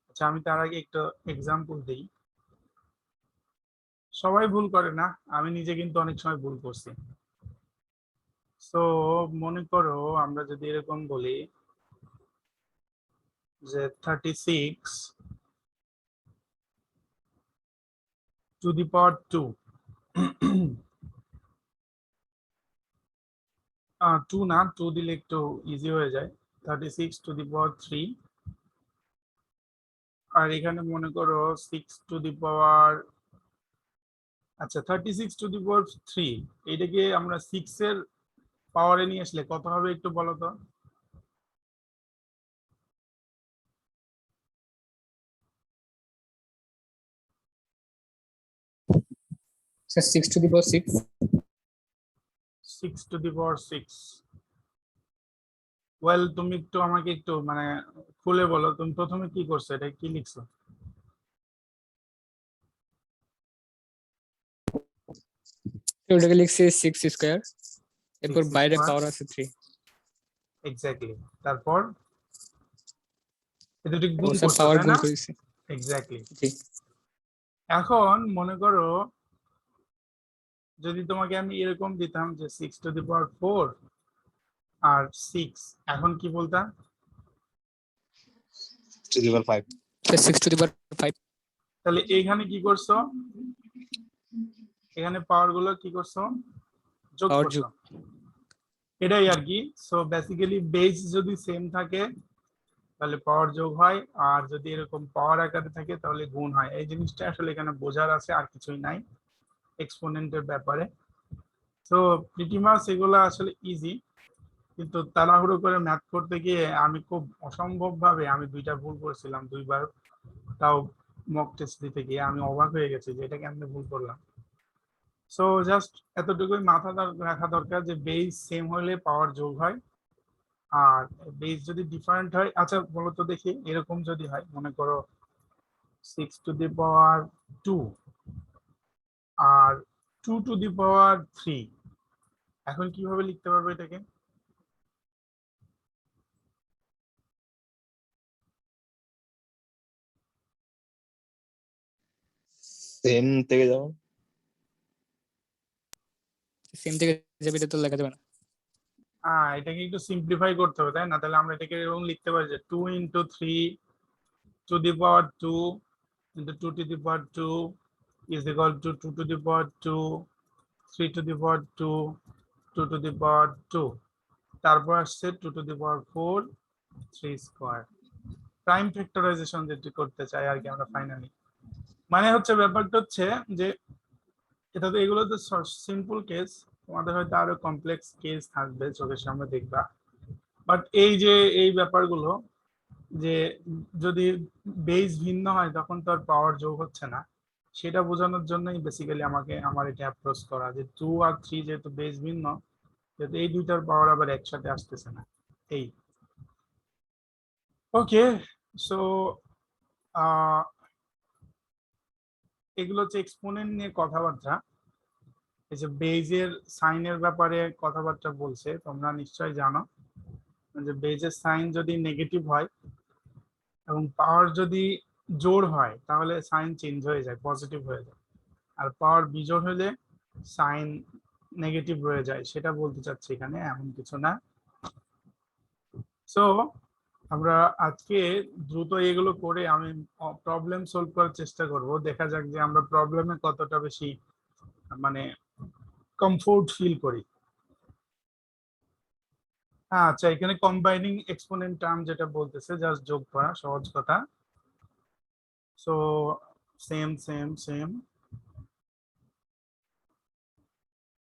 আচ্ছা, আমি তার আগে একটা এক্সাম্পল দিই। সবাই ভুল করে না, আমি নিজে কিন্তু অনেক সময় ভুল করছি। সো মনে করো আমরা যদি এরকম বলি যে 36 টু দি পাওয়ার 2, 2 না, 2 দিলে একটু ইজি হয়ে যায়, 36 টু দি পাওয়ার 3। আর এখানে মনে করো 6 টু দি পাওয়ার, আচ্ছা 36 টু দি পাওয়ার 3, এটাকে আমরা 6 এর পাওয়ারে নিয়ে আসলে কত হবে একটু বলো তো? Sir, 6 to the power 6. 6 to the power 6। Well, তুমি একটু আমাকে একটু মানে খুলে বলো, তুমি প্রথমে কি করছো, এটা কি লিখছো? ওটাকে লিখছি 6 স্কয়ার, এরপর 6 বাইরে square, পাওয়ার আছে 3। এক্স্যাক্টলি। তারপর এই দুটো গুণ স্যার করছো পাওয়ার তাই গুণ না? করেছি। এক্স্যাক্টলি। জি এখন মনে করো যদি তোমাকে আমি এরকম দিতাম যে 6 টু দি পাওয়ার 4 আর 6, এখন কি বলতাম? To the power 5। Sir 6 to the power 5। তাহলে এইখানে কি করছো, এখানে পাওয়ার গুলো কি করছো, যোগ পাওয়ার করছো, যোগ। এটাই আর কি। সো বেসিক্যালি বেস যদি সেম থাকে তাহলে পাওয়ার যোগ হয়, আর যদি এরকম পাওয়ার আকারে থাকে তাহলে গুণ হয়। এই জিনিসটা আসলে এখানে বোঝার আছে, আর কিছুই নাই এক্সপোনেন্টের ব্যাপারে। তো প্রিটি মাচ এগুলো আসলে ইজি, কিন্তু তাড়াহুড়ো করে ম্যাথ করতে গিয়ে আমি খুব অসম্ভব ভাবে আমি 2টা ভুল করছিলাম 2বার, তাও মক টেস্ট দিতে গিয়ে আমি অবাক হয়ে গেছি যে এটা কেমনে ভুল করলাম। সো জাস্ট এতটুকুই মাথা রাখা দরকার যে বেস সেম হলে পাওয়ার যোগ হয়, আর বেস যদি ডিফারেন্ট হয়, আচ্ছা বলো তো দেখি, এরকম যদি হয় মনে করো 6 to the power 2 R 2 to the পাওয়ার 3, এখন কিভাবে লিখতে পারবে এটাকে? সেম থেকে যাও। সেম থেকে যাবে, এটা তো লেখা যাবে না। এটাকে একটু সিম্পলিফাই করতে হবে তাই না? তাহলে আমরা এটাকে এরকম লিখতে পারি যে 2 into 3 to the power 2 into 2 to the power 2 is equal to 2 to the power 2, 3 to the power 2, 2 to the power 2, তারপর আসছে 2 to the power 4, 3 square. Prime factorisation যেটা করতে চাই আর কি আমরা ফাইনালি, মানে হচ্ছে ব্যাপারটা হচ্ছে যে এটা তো, এগুলো তো সিম্পল কেস, তোমাদের হয়তো আরো কমপ্লেক্স কেস থাকবে চোখের সামনে দেখবা, বাট এই যে এই ব্যাপারগুলো যে যদি বেস ভিন্ন হয় তখন তো আর পাওয়ার যোগ হচ্ছে না, সেটা বোঝানোর জন্যই বেসিক্যালি আমাকে আমার এটা অ্যাপ্রোচ করা যে 2 আর 3 যেহেতু বেস ভিন্ন, যেহেতু এই দুইটার পাওয়ার আবার একসাথে আসতেছে না। এই ওকে। সো এগুলো হচ্ছে এক্সপোনেন্ট নিয়ে কথাবার্তা। এই যে বেজের সাইনের ব্যাপারে কথাবার্তা বলছে, তোমরা নিশ্চয়ই জানো যে বেজের সাইন যদি নেগেটিভ হয় এবং পাওয়ার যদি জোড় হয় তাহলে সাইন চেঞ্জ হয়ে যায়, পজিটিভ হয়ে যায়, আর পাওয়ার বিজোড় হলে সাইন নেগেটিভ হয়ে যায়, সেটা বলতে চাচ্ছি এখানে, এমন কিছু না। সো আমরা আজকে দ্রুত এগুলো করে আমি প্রবলেম সলভ করার চেষ্টা করব, দেখা যাক যে আমরা প্রবলেমে কতটা বেশি মানে কমফোর্ট ফিল করি। আচ্ছা, এখানে কম্বাইনিং এক্সপোনেন্ট টার্ম যেটা বলতেছে জাস্ট যোগ করা, সহজ কথা। So same same same.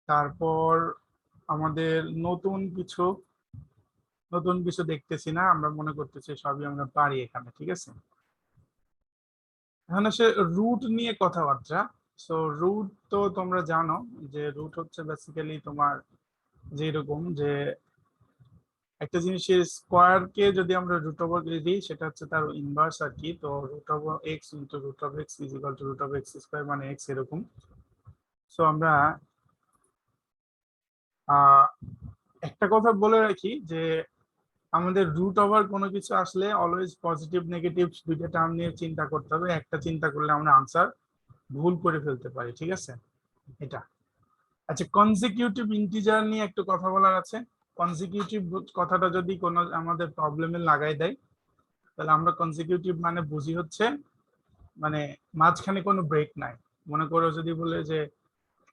তারপর আমাদের নতুন কিছু দেখতেছি না, আমরা মনে করতেছি সবই আমরা পারি এখানে, ঠিক আছে। এখানে সে রুট নিয়ে কথাবার্তা। সো রুট তো তোমরা জানো যে রুট হচ্ছে বেসিক্যালি তোমার যেরকম যে একটা জিনিসের স্কোয়ারকে যদি আমরা রুট ওভার দিই সেটা হচ্ছে তার ইনভার্স আর কি। তো root over x into root of x is equal to root of x square মানে এক্স এরকম। সো আমরা একটা কথা বলে রাখি যে আমাদের রুট ওভার কোনো কিছু আসলে অলওয়েজ পজিটিভ নেগেটিভ দুইটা টার্ম নিয়ে চিন্তা করতে হবে। একটা চিন্তা করলে আমরা আনসার ভুল করে ফেলতে পারি, ঠিক আছে এটা। আচ্ছা, কনজিকিউটিভ ইন্টিজার নিয়ে একটু কথা বলার আছে। কনজিকিউটিভ কথাটা যদি কোনো আমাদের প্রবলেমে লাগাই দেয় তাহলে আমরা কনজিকিউটিভ মানে বুঝি হচ্ছে মানে মাঝখানে কোনো ব্রেক নাই। মনে করো যদি বলে যে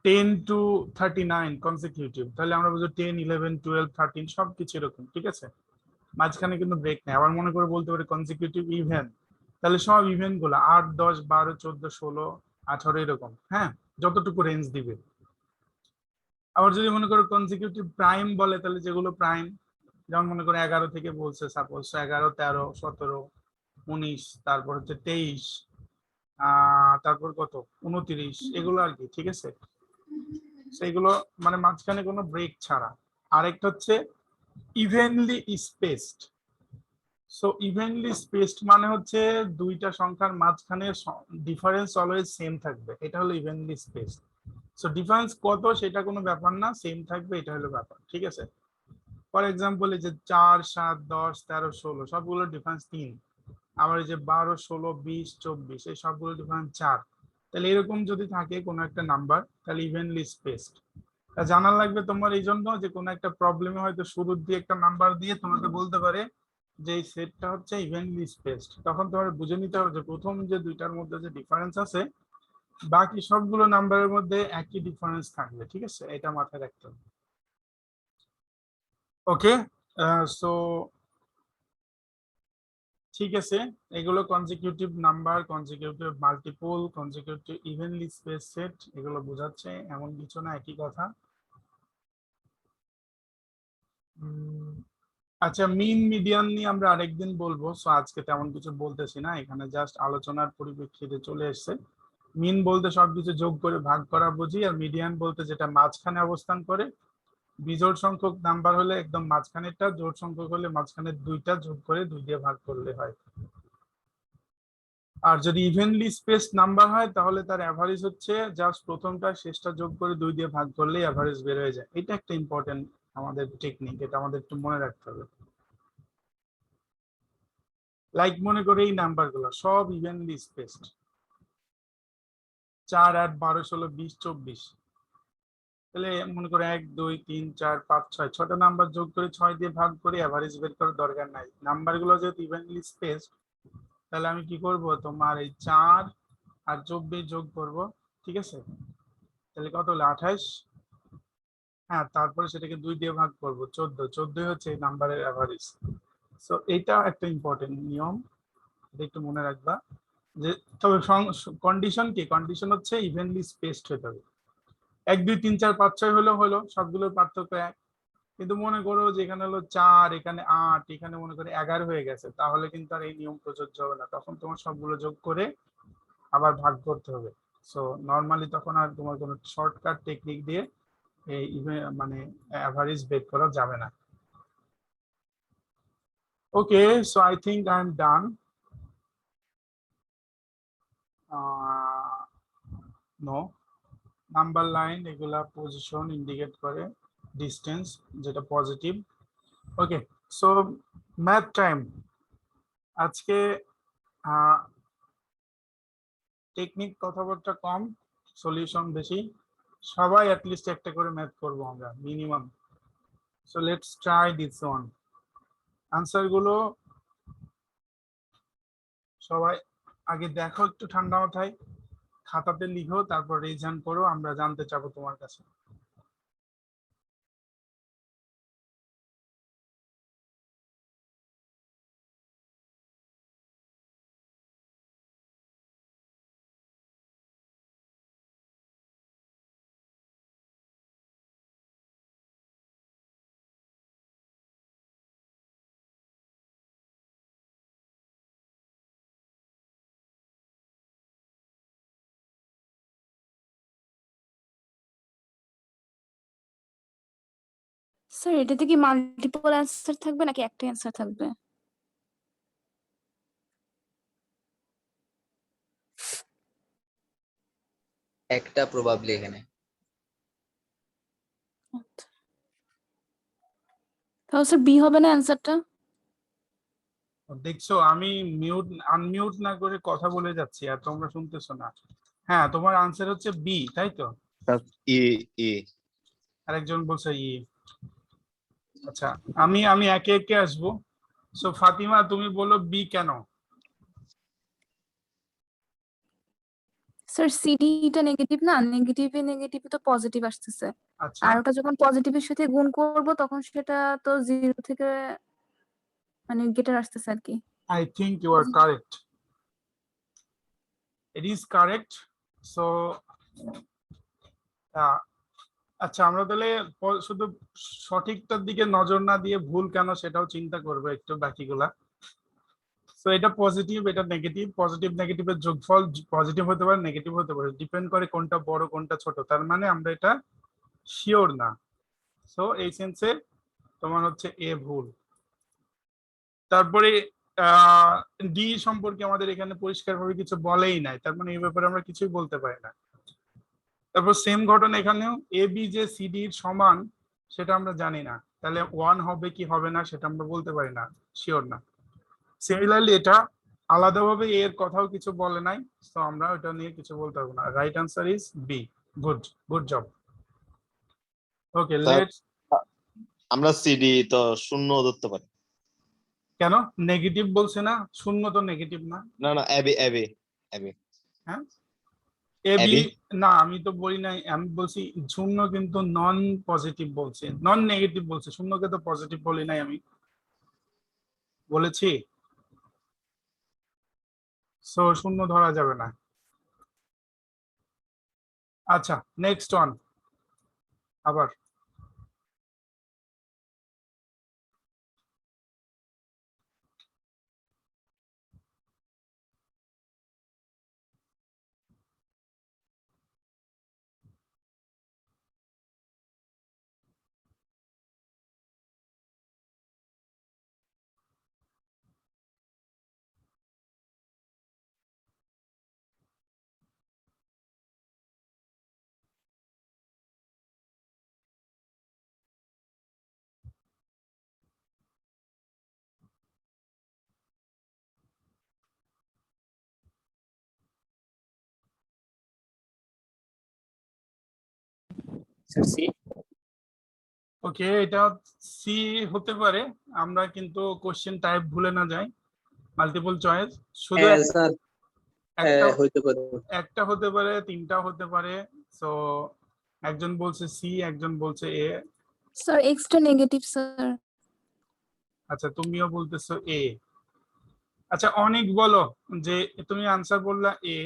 10 to 39 কনজিকিউটিভ, তাহলে আমরা বুঝি 10 11 12 13 সবকিছু এরকম, ঠিক আছে, মাঝখানে কিন্তু ব্রেক নেই। আবার মনে করে বলতে পারি কনজিকিউটিভ ইভেন, তাহলে সব ইভেন্ট গুলো 8 10 12 14 16 18 এরকম, হ্যাঁ, যতটুকু রেঞ্জ দিবে। আবার যদি মনে করো কনজিকিউটিভ প্রাইম বলে তাহলে যেগুলো প্রাইম, যেমন মনে করো 11 থেকে বলছে সাপোজ 11 13 17 19, তারপর হচ্ছে 23, তারপর কত 29, এগুলো আর কি, ঠিক আছে। সেগুলো মানে মাঝখানে কোনো ব্রেক ছাড়া। আরেকটা হচ্ছে evenly spaced. So evenly spaced মানে হচ্ছে দুইটা সংখ্যার মাঝখানে ডিফারেন্স অলওয়েজ সেম থাকবে, এটা হলো ইভেনলি স্পেসড। সো ডিফারেন্স কত সেটা কোনো ব্যাপার না, সেম থাকবে, এটা হলো ব্যাপার, ঠিক আছে। ফর এক্সাম্পল এই যে 4 7 10 13 16 সবগুলো ডিফারেন্স 3, আবার এই যে 12 16 20 24 এই সবগুলো ডিফারেন্স 4। তাহলে এরকম যদি থাকে কোনো একটা নাম্বার তাহলে ইভেনলি স্পেসড। জানা লাগবে তোমার এই জন্য যে কোনো একটা প্রবলেমে হয়তো শুরুর দিয়ে একটা নাম্বার দিয়ে তোমাকে বলতে পারে যে এই সেটটা হচ্ছে ইভেনলি স্পেসড, তখন তোমার বুঝে নিতে হবে যে প্রথম যে দুইটার মধ্যে যে ডিফারেন্স আছে বাকি সবগুলো নাম্বারের মধ্যে একই ডিফারেন্স থাকবে, ঠিক আছে, এটা মাথায় রাখতে হবে। ওকে, সো ঠিক আছে, এগুলো consecutive number, consecutive multiple, consecutive evenly space set, এগুলো বোঝাচ্ছে, এমন কিছু না, একই কথা। আচ্ছা, মিন মিডিয়ান নিয়ে আমরা আরেকদিন বলবো, সো আজকে তেমন কিছু বলতেছি না, এখানে জাস্ট আলোচনার পরিপ্রেক্ষিতে চলে এসছে। মিন বলতে সবকিছু যোগ করে ভাগ করা বুঝি, আর মিডিয়ান বলতে যেটা মাঝখানে অবস্থান করে, বিজোড় সংখ্যক নাম্বার হলে একদম মাঝখানেরটা, জোড় সংখ্যক হলে মাঝখানে দুইটা যোগ করে 2 দিয়ে ভাগ করলে হয়। আর যদি ইভেনলি স্পেস নাম্বার হয় তাহলে তার অ্যাভারেজ হচ্ছে জাস্ট প্রথমটা শেষটা যোগ করে 2 দিয়ে ভাগ করলেই অ্যাভারেজ বের হয়ে যায়। এটা একটা ইম্পর্টেন্ট আমাদের টেকনিক, এটা আমাদের একটু মনে রাখতে হবে। লাইক মনে করে এই নাম্বারগুলো সব ইভেনলি স্পেসড, 4 8 12 16 20 24, তাহলে মনে করো 1 2 3 4 5 6 ছটা নাম্বার যোগ করে 6 দিয়ে ভাগ করে অ্যাভারেজ বের করার দরকার নাই। নাম্বারগুলো যেহেতু ইভেনলি স্পেসড তাহলে আমি কি করব, তোমার এই 4 আর 24 যোগ করব, ঠিক আছে, তাহলে কত হলো 28, হ্যাঁ, তারপরে সেটাকে 2 দিয়ে ভাগ করব 14, 14 হচ্ছে এই নাম্বারের অ্যাভারেজ। সো এইটা একটা ইম্পর্টেন্ট নিয়ম, এটা একটু মনে রাখবা। যে তবে কন্ডিশন কি, কন্ডিশন হচ্ছে ইভেনলি স্পেসড হতে হবে। 1 2 3 4 5 6 হলো সবগুলোর পার্থক্য 1, কিন্তু মনে করো যে এখানে হলো 4 এখানে 8 এখানে মনে করো 11 হয়ে গেছে, তাহলে কিন্তু আর এই নিয়ম প্রযোজ্য হবে না, তখন তোমার সবগুলো যোগ করে আবার ভাগ করতে হবে। সো নর্মালি তখন আর তোমার কোনো শর্টকাট টেকনিক দিয়ে এই মানে অ্যাভারেজ বের করা যাবে না। Okay, so I think I am done. No, number line এগুলা পজিশন ইন্ডিকেট করে, ডিস্টেন্স যেটা positive. Okay, so math time. আজকে টেকনিক কথাবার্তা কম, সলিউশন বেশি, সবাই অ্যাটলিস্ট একটা করে ম্যাথ করবো আমরা minimum. So let's try this one. Answer গুলো সবাই আগে দেখো একটু ঠান্ডা মাথায়, খাতাতে লিখো, তারপর রিভিশন করো, আমরা জানতে চাবো তোমার কাছে। স্যার এটাতে কি মাল্টিপল অ্যান্সার থাকবে নাকি একটা অ্যান্সার থাকবে? একটা প্রবাবলি এখানে। তাহলে স্যার বি হবে না অ্যান্সারটা? দেখছো আমি আনমিউট না করে কথা বলে যাচ্ছি আর তোমরা শুনতেছো না। হ্যাঁ, তোমার আনসার হচ্ছে বি, তাই তো? ই ই আরেকজন বলছে ই। আচ্ছা, আমি আমি একে একে আসবো। সো ফাতিমা, তুমি বলো বি কেন? স্যার সিডিটা নেগেটিভ না, নেগেটিভে নেগেটিভ তো পজিটিভ আসতেছে, আচ্ছা, আর ওটা যখন পজিটিভের সাথে গুণ করব তখন সেটা তো 0 থেকে মানে গেটার আসতেছে আর কি। I think you are correct. It is correct. So আচ্ছা, আমরা তাহলে শুধু সঠিকটার দিকে নজর না দিয়ে ভুল কেন সেটাও চিন্তা করবো একটু বাকিগুলা। সো এটা পজিটিভ, এটা নেগেটিভ। পজিটিভ নেগেটিভের যোগফল পজিটিভ হতে পারে, নেগেটিভ হতে পারে, ডিপেন্ড করে কোনটা বড় কোনটা ছোট। তার মানে আমরা এটা শিওর না। সো এই সেন্সে তোমার হচ্ছে এ ভুল। তারপরে ডি সম্পর্কে আমাদের এখানে পরিষ্কারভাবে কিছু বলেই নাই, তার মানে এই ব্যাপারে আমরা কিছুই বলতে পারি না। তারপর সেম ঘটনা এখানেও, এ বি যে সিডি এর সমান সেটা আমরা জানি না, তাহলে 1 হবে কি হবে না সেটা আমরা বলতে পারি না, শিওর না। সিমিলারলি এটা আলাদাভাবে এর কথাও কিছু বলে নাই, তো আমরা ওটা নিয়ে কিছু বলতে পারবো না। Right answer is B. Good, good job. Okay, sir, let's. আমরা সিডি তো শূন্য ধরতে পারি। কেন নেগেটিভ বলছে না? শূন্য তো নেগেটিভ না। না না, এবি এবি এবি হ্যাঁ, এ বি। এবি না, আমি তো বলি নাই, আমি বলছি শূন্য কিন্তু নন পজিটিভ বলছে, নন নেগেটিভ বলছে, শূন্যকে তো পজিটিভ বলি নাই আমি, বলেছি। সো শূন্য ধরা যাবে না। আচ্ছা, নেক্সট ওয়ান আবার। Sir C. ওকে, এটা সি হতে পারে, আমরা কিন্তু কোশ্চেন টাইপ ভুলে না যাই। মাল্টিপল চয়েস শুধু হ্যাঁ স্যার, একটা হইতে পারে। একটা হতে পারে, তিনটা হতে পারে। সো একজন বলছে সি, একজন বলছে A. Sir extra negative sir. আচ্ছা, তুমিও বলতেছো এ। আচ্ছা, অনেক বলো যে তুমি আনসার বললা এ,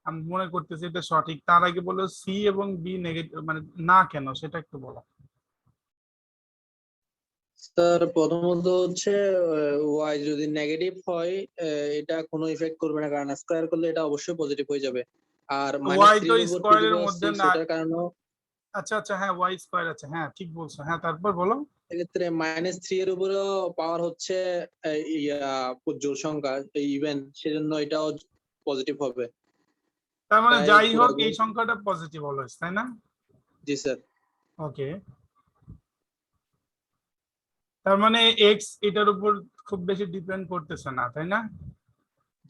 আমি মনে করতেছি এটা সঠিক, তার আগে বলো সি এবং বি নেগেটিভ, মানে না কেন সেটা একটু বলো। স্যার প্রথমত হচ্ছে ওয়াই যদি নেগেটিভ হয় এটা কোনো ইফেক্ট করবে না, কারণ স্কয়ার করলে এটা অবশ্যই পজিটিভ হয়ে যাবে। আর ওয়াই তো -3 এর উপর স্কোয়ারের মধ্যে -6 না। এটার কারণে আচ্ছা আচ্ছা, হ্যাঁ ওয়াই স্কোয়ার আছে, হ্যাঁ ঠিক বলছো, হ্যাঁ তারপর বলো। এক্ষেত্রে -3 এর উপরেও পাওয়ার হচ্ছে জোড় সংখ্যা ইভেন, সেজন্য এটাও পজিটিভ হবে। তার মানে তাই যাই হোক পুরো এই সংখ্যাটা পজিটিভ অলওয়েজ, তাই না? জি স্যার। ওকে, তার মানে এক্স এটার উপর খুব বেশি ডিপেন্ড করতেছে না, তাই না?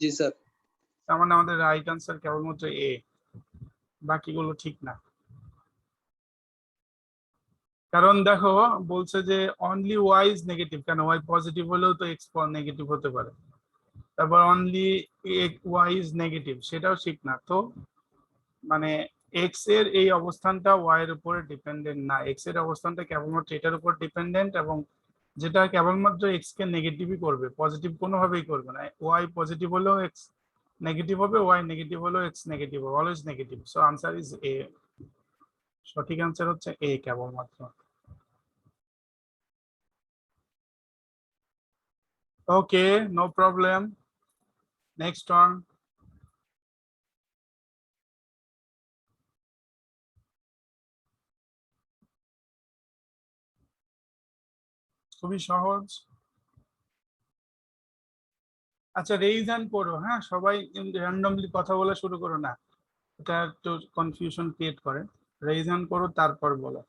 জি স্যার। তার মানে আমাদের রাইট আনসার কেবলমাত্র এ, বাকিগুলো ঠিক না। কারণ দেখো বলছে যে অনলি ওয়াই ইজ নেগেটিভ, কেন ওয়াই পজিটিভ হলেও তো এক্স নেগেটিভ হতে পারে। তারপর অনলি ওয়াই ইজ নেগেটিভ, সেটাও ঠিক না। তো মানে এক্স এর এই অবস্থানটা ওয়াই এর উপরে ডিপেন্ডেন্ট না, এক্স এর অবস্থানটা কেবলমাত্র এটার উপর ডিপেন্ডেন্ট, এবং যেটা কেবলমাত্র এক্স কে নেগেটিভই করবে, পজিটিভ কোনোভাবেই করবে না। ওয়াই পজিটিভ হলেও এক্স নেগেটিভ হবে, ওয়াই নেগেটিভ হলেও এক্স নেগেটিভ হবে, always negative. So answer is এ। সঠিক আনসার হচ্ছে এ কেবলমাত্র। ওকে, নো প্রবলেম। Next one. খুবই সহজ। আচ্ছা, রেইজ হ্যান্ড করো, হ্যাঁ সবাই র্যান্ডমলি কথা বলা শুরু করো না, এটা একটু কনফিউশন ক্রিয়েট করে। রেইজ হ্যান্ড করো তারপর বলো।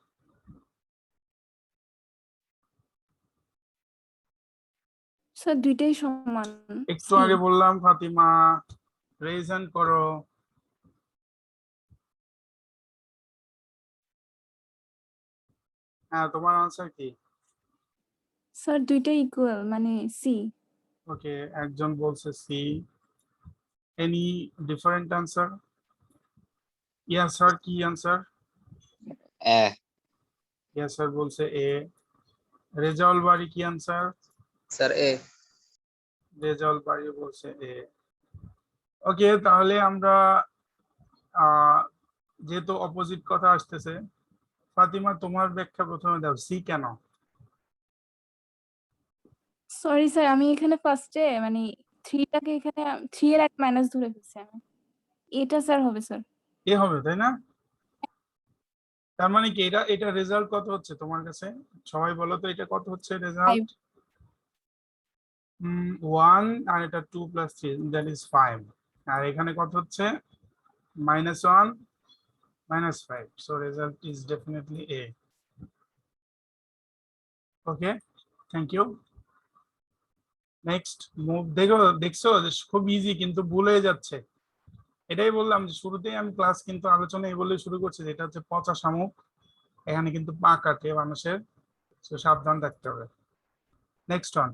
স্যার দুইটাই সমান। একটু আগে বললাম ফাতিমা, রেইজ হ্যান্ড করো। হ্যাঁ, তোমার আনসার কি? স্যার দুইটাই ইকুয়াল, মানে সি। ওকে, একজন বলছে C. Any different answer? Yes sir, কি আনসার? এ ইয়াস স্যার বলছে এ। রেজাউল বাড়ি কি আনসার? স্যার এ। রেজাউল বাড়ি বলছে এ। ওকে, তাহলে আমরা যেহেতু অপোজিট কথা আসতেছে, ফাতিমা তোমার ব্যাখ্যা প্রথমে দাও, সি কেন? সরি স্যার, আমি এখানে ফার্স্টে মানে 3টাকে এখানে 3 এর এক মাইনাস ধরে ফেলছি আমি। এটা স্যার হবে স্যার। এ হবে তাই না? তার মানে কি এটা এটা রেজাল্ট কত হচ্ছে তোমার কাছে? সবাই বলো তো, এটা কত হচ্ছে রেজাল্ট? 1 আর এটা 2 + 3 দ্যাট ইজ 5, আর এখানে কত হচ্ছে? -1 -5, so result is definitely A. Okay, thank you. Next move, দেখছো যে খুব ইজি কিন্তু ভুলে যাচ্ছে। এটাই বললাম যে শুরুতেই আমি ক্লাস কিন্তু আলোচনা এই বলে শুরু করছি যে এটা হচ্ছে পচা শামুক, এখানে কিন্তু পা কাটে মানুষের, তো সাবধান থাকতে হবে। Next one.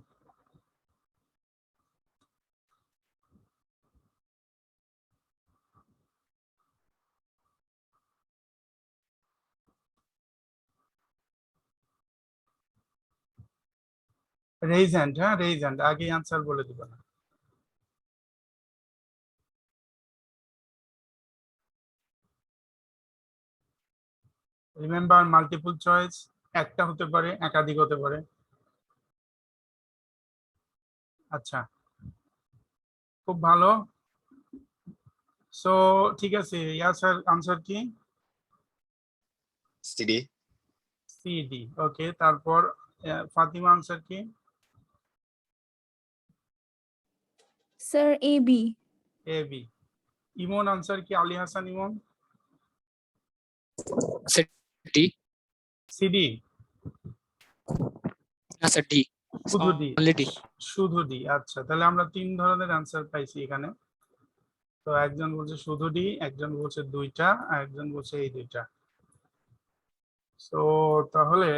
রেইজ হ্যান্ড, হ্যাঁ রেইজ হ্যান্ড, আগে আনসার বলে দিব না। রিমেম্বার মাল্টিপল চয়েস, একটা হতে পারে একাধিক হতে পারে। আচ্ছা, খুব ভালো। সো ঠিক আছে, ইয়ার স্যার আনসার কি? সিডি। সিডি। ওকে, তারপর ফাতিমা আনসার কি? Sir A B. A B. Emon answer কি? Ali Hasan Emon? Sir D. C D. না স্যার ডি, শুধু ডি? Only D. শুধু ডি। আচ্ছা, তাহলে আমরা 3 ধরনের আনসার পাইছি এখানে। তো একজন বলছে শুধু ডি, একজন বলছে দুইটা, আর একজন বলছে এই দুইটা। সো তাহলে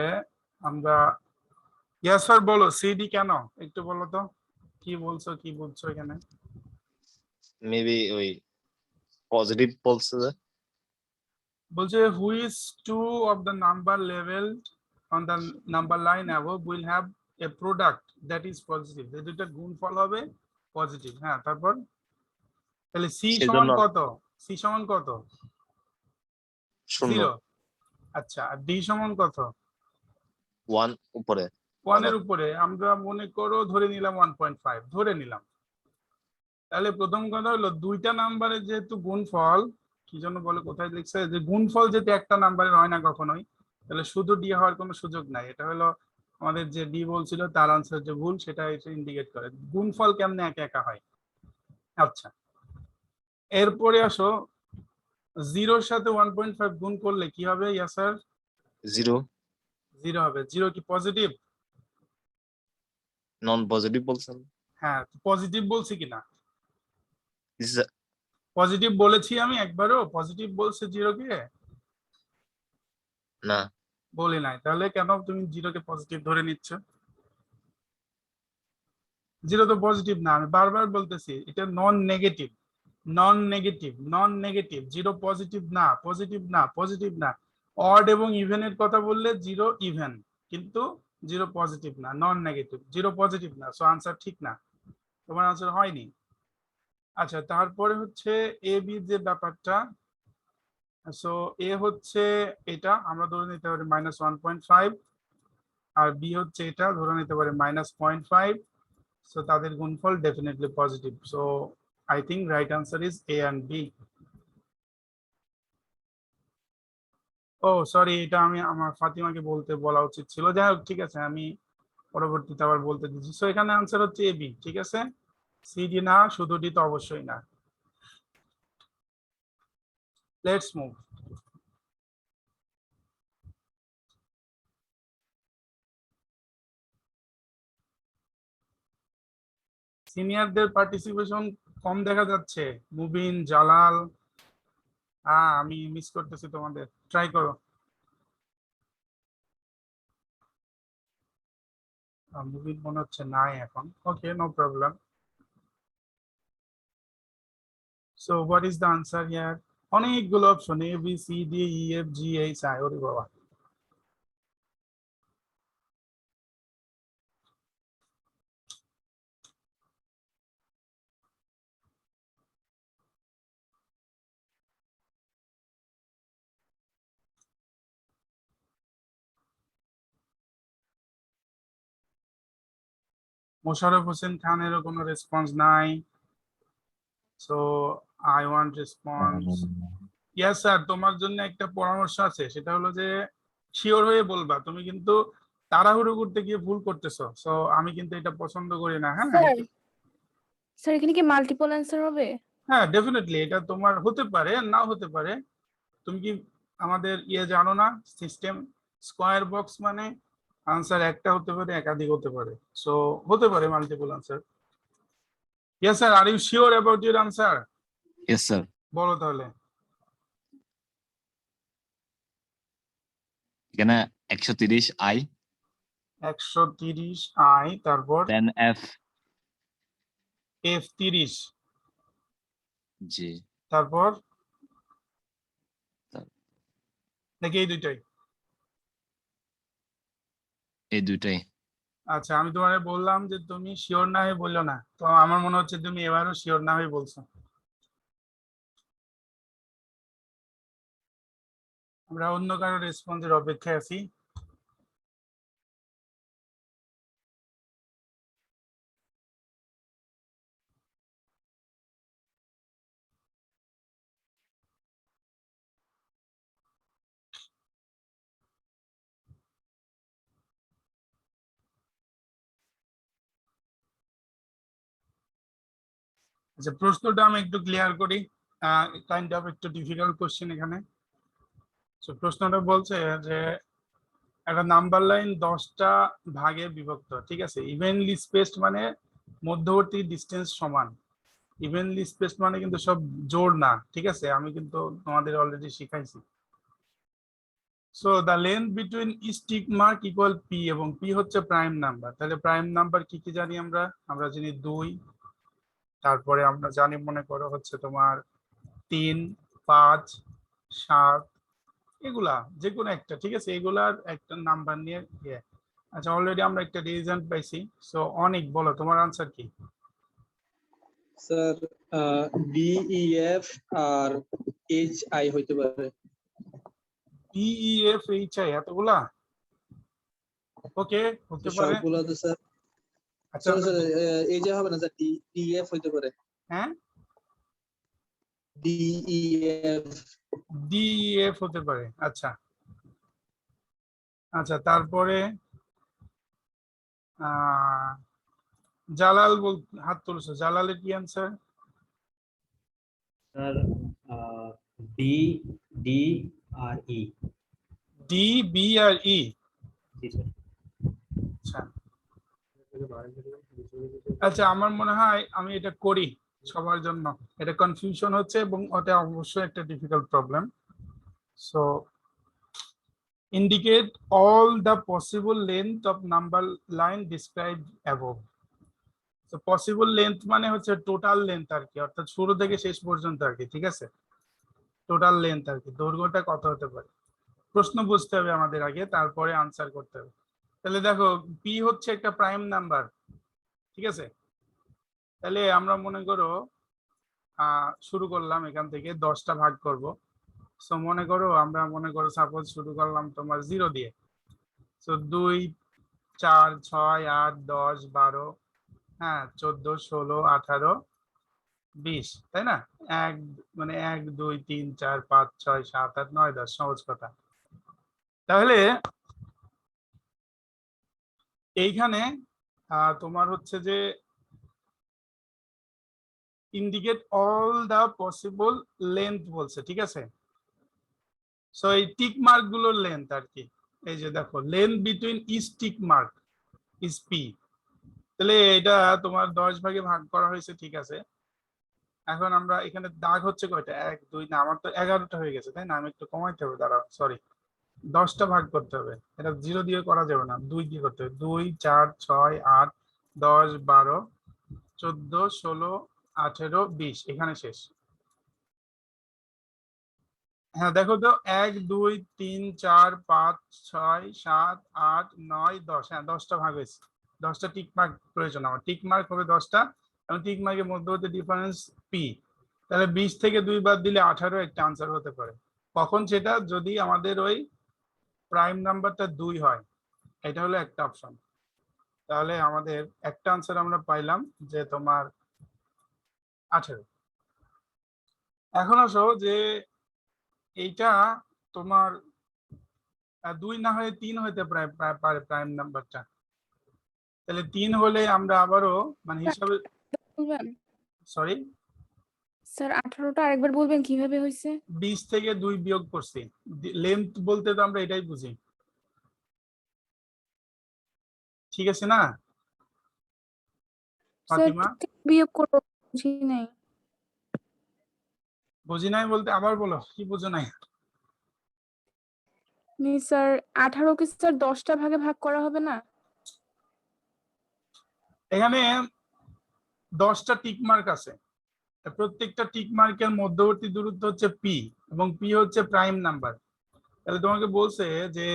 আমরা, ইয়েস স্যার বলো সিডি কেন একটু বলো তো, কি বলছো কি বুঝছো এখানে? মেবি ওই পজিটিভ বলছে যে। বলছে which two of the number labelled on the number line above will have a product that is positive, যে দুইটা গুণফল হবে পজিটিভ। হ্যাঁ, তারপর তাহলে সি সমান সেজন্য কত? সি সমান কত? 0 0। আচ্ছা, আর ডি সমান কত? 1 উপরে। 1 এর উপরে। আমরা মনে করো ধরে নিলাম 1.5 ধরে নিলাম। তাহলে প্রথম কথা হলো দুইটা নাম্বারের যেহেতু গুণফল, কি জন্য বলে কোথায় লিখছে যে গুণফল যেহেতু একটা নাম্বারের হয় না কখনোই, তাহলে শুধু ডি হওয়ার কোনো সুযোগ নাই। এটা হলো আমাদের যে ডি বলছিল তার আনসার যে ভুল, সেটা এটা ইন্ডিকেট করে গুণফল কেমনে একা একা হয়। আচ্ছা, এরপরে আসো, 0 এর সাথে 1.5 গুণ করলে কি হবে? ইয়া স্যার 0 0 হবে। 0 কি পজিটিভ? নন পজিটিভ বলছেন। হ্যাঁ, পজিটিভ বলছি কিনা? This is পজিটিভ বলেছি আমি একবারও? পজিটিভ বলছে 0 কে? না। বলি নাই। তাহলে কেন তুমি 0 কে পজিটিভ ধরে নিচ্ছ? 0 তো পজিটিভ না, আমি বারবার বলতেছি এটা non negative. Non negative, non negative. 0 positive না, পজিটিভ না, পজিটিভ না। অড এবং ইভেনের কথা বললে 0 ইভেন, কিন্তু 0 পজিটিভ না, নন নেগেটিভ। 0 পজিটিভ না, সো আনসার ঠিক না, তোমার আনসার হয়নি। আচ্ছা, তারপরে হচ্ছে এ বি যে ব্যাপারটা, সো এ হচ্ছে এটা আমরা ধরে নিতে পারি -1.5, আর বি হচ্ছে এটা ধরে নিতে পারি -0.5। সো তাদের গুণফল definitely positive. So I think right answer is A and B. Oh sorry, এটা আমি আমার ফাতিমাকে বলা উচিত ছিল। যাই হোক, ঠিক আছে, আমি পরবর্তীতে আবার বলতে দিচ্ছি। সো এখানে আনসার হচ্ছে এ বি, ঠিক আছে? সি ডি না, শুধু ডি তো অবশ্যই না। Let's move. সিনিয়রদের পার্টিসিপেশন কম দেখা যাচ্ছে। মুবিন, জালাল, আমি মিস করতেছি তোমাদের, ট্রাই করো। মুবিন মনে হচ্ছে নাই এখন, okay no problem. So what is the answer here? অনেকগুলো option, A B C D E F G H I, ওরে বাবা। মোশাররফ হোসেন খানেরও কোনো রেসপন্স নাই। So I want response. Yes sir, তোমার জন্য একটা পরামর্শ আছে, সেটা হলো যে শিওর হয়ে বলবা, তুমি কিন্তু তাড়াহুড়ো করতে গিয়ে ভুল করতেছো। সো আমি কিন্তু এটা পছন্দ করি না। হ্যাঁ স্যার স্যার এখানে কি মাল্টিপল অ্যান্সার হবে? হ্যাঁ, ডেফিনেটলি এটা তোমার হতে পারে, নাও হতে পারে। তুমি কি আমাদের জানো না, সিস্টেম স্কোয়ার বক্স মানে আনসার একটা হতে পারে, একাধিক হতে পারে। সো হতে পারে multiple answer. Yes sir, are you sure about your answer? Yes sir. বলো তাহলে। এখানে 130 আই, 130 আই, তারপর দেন এফ, এফ 30, জি, তারপর তার- নাকি এই দুইটাই? এই দুইটাই। আচ্ছা, আমি তোমাকে বললাম যে তুমি শিওর না হয়ে বললো না, তো আমার মনে হচ্ছে তুমি এবারও শিওর না হয়ে বলছো। আমরা অন্য কারো রেসপন্সের অপেক্ষায় আছি। আচ্ছা, প্রশ্নটা আমি একটু ক্লিয়ার করি, কাইন্ড অফ একটু ডিফিকাল্ট কোশ্চেন এখানে। তো প্রশ্নটা বলছে যে একটা নাম্বার লাইন 10টা ভাগে বিভক্ত, ঠিক আছে? ইভেনলি স্পেসড মানে মধ্যবর্তী ডিস্টেন্স সমান। ইভেনলি স্পেসড মানে কিন্তু সব জোড় না, ঠিক আছে? আমি কিন্তু তোমাদের অলরেডি শিখাইছি। So the length between each tick mark equal P, এবং পি হচ্ছে প্রাইম নাম্বার। তাহলে প্রাইম নাম্বার কি কি জানি আমরা? আমরা জানি 2, তারপরে আমরা জানি মনে করো হচ্ছে তোমার 3, 5, 7, এগুলা যে কোনো একটা, ঠিক আছে? এগুলার একটা নাম্বার নিয়ে আচ্ছা, অলরেডি আমরা একটা রেজাল্ট পাইছি। সো অনেক, বলো তোমার আনসার কি? স্যার ডি ই এফ আর এইচ আই হইতে পারে। P E F H I, এতগুলা? ওকে, হতে পারে। সবগুলো তো স্যার, আচ্ছা স্যার এই যে হবে না স্যার, ডি ই এফ হইতে পারে। হ্যাঁ, D E F. D F হতে পারে। আচ্ছা আচ্ছা, তারপরে জালাল হাত তুলছো, জালালের কি আনসার? স্যার ডি ডি আর ই। ডি, বি আর ই। জি স্যার। আচ্ছা আচ্ছা, আমার মনে হয় আমি এটা করি সবার জন্য, এটা কনফিউশন হচ্ছে এবং ওটা অবশ্যই একটা difficult problem. So indicate all the possible length of number line described above. So possible length মানে হচ্ছে টোটাল লেন্থ আর কি, অর্থাৎ শুরু থেকে শেষ পর্যন্ত আর কি, ঠিক আছে? টোটাল লেন্থ আর কি, দৈর্ঘ্যটা কত হতে পারে। প্রশ্ন বুঝতে হবে আমাদের আগে, তারপরে আনসার করতে হবে। তাহলে দেখো, পি হচ্ছে একটা প্রাইম নাম্বার, ঠিক আছে? তাহলে আমরা মনে করো শুরু করলাম এখান থেকে, 10টা ভাগ করব। সো মনে করো সাপোজ শুরু করলাম তোমার 0 দিয়ে। সো 2, 4, 6, 8, 10, 12, হ্যাঁ 14, 16, 18, 20, তাই না? 1 মানে 1, 2, 3, 4, 5, 6, 7, 8, 9, 10, সহজ কথা। তাহলে এইখানে তোমার হচ্ছে যে indicate all the possible length বলছে, ঠিক আছে। সো এই টিক মার্ক গুলোর লেন্থ আর কি, এই যে দেখো length between each tick mark is P. তাহলে এটা তোমার 10 ভাগে ভাগ করা হয়েছে, ঠিক আছে। এখন আমরা এখানে দাগ হচ্ছে কয়টা, 1 2, না আমার তো 11টা হয়ে গেছে, তাই না? আমি একটু কমাইতে হবে, দাঁড়াও, সরি, 10টা ভাগ করতে হবে। এটা 0 দিয়ে করা যাবে না, 2 দিয়ে করতে হবে। 2 4 6 8 10 12 14 16 18 20, এখানে শেষ। হ্যাঁ দেখো তো, 1 2 3 4 5 6 7 8 9 10, হ্যাঁ 10টা ভাগ হয়েছে। 10টা টিক মার্ক প্রয়োজন আমার, টিক মার্ক হবে 10টা, এবং টিক মার্কের মধ্যবর্তী ডিফারেন্স পি। তাহলে 20 থেকে 2 বাদ দিলে 18 একটা আনসার হতে পারে। কখন? সেটা যদি আমাদের ওই প্রাইম নাম্বারটা 2 হয়, এটা হলো একটা অপশন। তাহলে আমাদের একটা আনসার আমরা পাইলাম যে তোমার 18। এখন আসো যে এইটা তোমার 2 না হয়ে 3 হইতে পারে প্রাইম নাম্বারটা। তাহলে 3 হলে আমরা আবারও মানে হিসাবে, বলবেন সরি, স্যার 18টা আরেকবার বলবেন কিভাবে হয়েছে? 20 থেকে 2 বিয়োগ করছি। লেন্থ বলতে তো আমরা এটাই বুঝি, ঠিক আছে না স্যার ফাতিমা? বিয়োগ করবো বুঝি নাই। বুঝি নাই বলতে আবার বলো, কি বুঝো নাই? স্যার 18 কে স্যার 10টা ভাগে ভাগ করা হবে না? এখানে 10টা টিক মার্ক আছে, প্রত্যেকটা টিক মার্কের মধ্যবর্তী দূরত্ব হচ্ছে পি, এবং পি হচ্ছে প্রাইম নাম্বার। তাহলে তোমাকে বলছে যে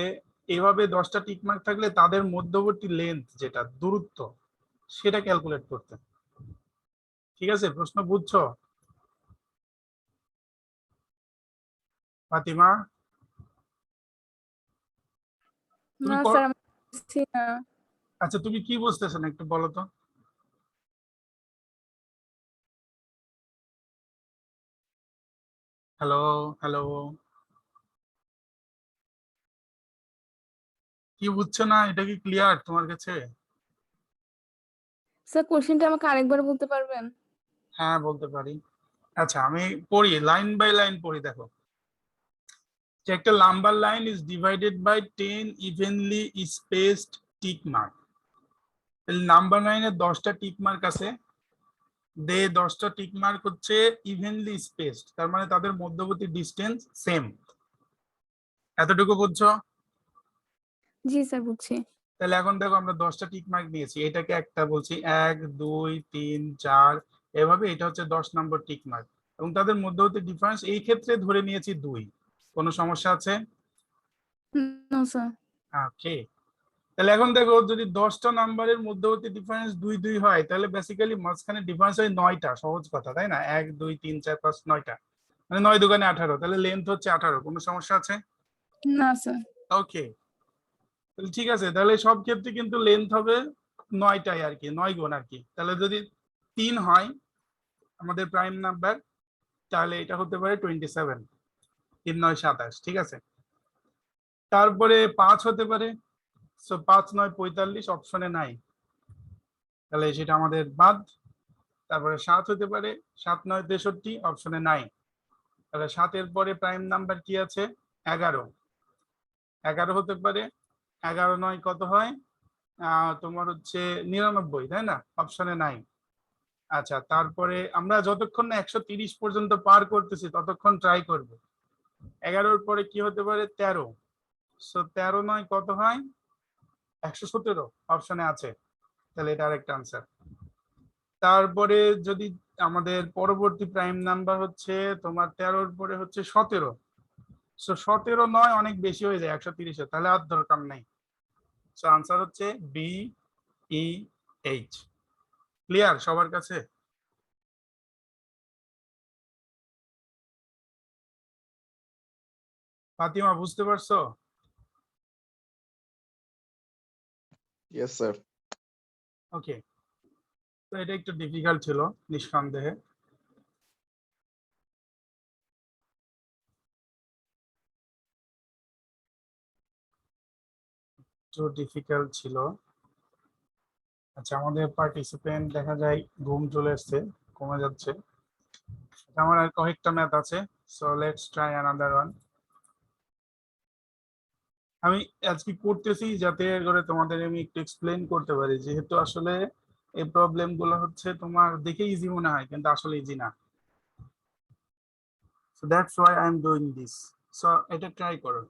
এভাবে 10টা টিক মার্ক থাকলে তাদের মধ্যবর্তী লেন্থ, যেটা দূরত্ব, সেটা ক্যালকুলেট করতে। ঠিক আছে, প্রশ্ন বুঝছো ফাতিমা? তুমি না স্যার আমি বুঝছি না। আচ্ছা তুমি কি বুঝতেছো না একটু বলো তো। হ্যালো, হ্যালো, কি বুঝছো না? এটা কি ক্লিয়ার তোমার কাছে? স্যার কোশ্চেনটা আমাকে আরেকবার বলতে পারবেন? হ্যাঁ বলতে পারি। আচ্ছা আমি পড়ি, লাইন বাই লাইন পড়ি, দেখো যে একটা number line is divided by 10 evenly spaced tick mark. Number লাইনে 10টা টিক মার্ক আছে, 10টা টিক মার্ক হচ্ছে ইভেনলি স্পেসড, তার মানে তাদের মধ্যবর্তী ডিস্টেন্স সেম। এতটুকু বুঝছো? জি স্যার বুঝছি। তাহলে এখন দেখো আমরা 10টা টিক মার্ক দিয়েছি, এটাকে একটা বলছি 1 2 3 4, এভাবে এটা হচ্ছে 10 নম্বর টিক মার্ক, এবং তাদের মধ্যবর্তী ডিফারেন্স এই ক্ষেত্রে ধরে নিয়েছি 2। কোনো সমস্যা আছে? No sir. ওকে, তাহলে এখন দেখো যদি 10টা নাম্বারের মধ্যবর্তী ডিফারেন্স 2 2 হয়, তাহলে বেসিক্যালি মাঝখানে ডিফারেন্স হয় 9টা, সহজ কথা তাই না? 1 2 3 4 5 9টা, মানে 9 দুগুণে 18, তাহলে লেন্থ হচ্ছে 18। কোনো সমস্যা আছে? না স্যার। ওকে, তাহলে ঠিক আছে, তাহলে সব ক্ষেত্রে কিন্তু লেন্থ হবে 9টাই আর কি, 9 গুণ আর কি। তাহলে যদি 3 হয় আমাদের প্রাইম নাম্বার, তাহলে এটা হতে পারে 27, 3 9 27, ঠিক আছে। তারপরে 5 হতে পারে, সো 5 9 45, অপশনে নাই, তাহলে সেটা আমাদের বাদ। তারপরে 7 হতে পারে, 7 9 63, অপশনে নাই, তাহলে 7 এর পরে প্রাইম নাম্বার কি আছে? 11, 11 হতে পারে। 11 9 কত হয়? তোমার হচ্ছে 99, তাই না? অপশনে নাই। আচ্ছা, তারপরে আমরা যতক্ষণ না 130 পর্যন্ত পার করতেছি ততক্ষণ ট্রাই করব। 11-র পরে কি হতে পারে? 13, সো 13 9 কত হয়? 117, অপশনে আছে, তাহলে এটা আরেকটা আনসার। তারপরে যদি আমাদের পরবর্তী প্রাইম নাম্বার হচ্ছে তোমার 13-র পরে হচ্ছে 17, সো 17 9 অনেক বেশি হয়ে যায় 130-এ, তাহলে আর দরকার নাই। সো আনসার হচ্ছে বি ই এইচ। ক্লিয়ার সবার কাছে? ফাতিমা বুঝতে পারছো? Yes sir. ওকে, তো এটা একটু ডিফিকাল্ট ছিল নিঃসন্দেহে। একটু ডিফিকাল্ট ছিল, আচ্ছা, আমাদের পার্টিসিপেন্ট দেখা যায় ঘুম চলে এসছে, কমে যাচ্ছে। আমার আর কয়েকটা ম্যাথ আছে, so let's try another one. আমি আজকে করতেছি যাতে করে তোমাদের আমি একটু এক্সপ্লেন করতে পারি, যেহেতু আসলে এই প্রবলেম গুলো হচ্ছে তোমার দেখে ইজি মনে হয় কিন্তু আসলে ইজি না। So that's why I am doing this. So এটা ট্রাই করো।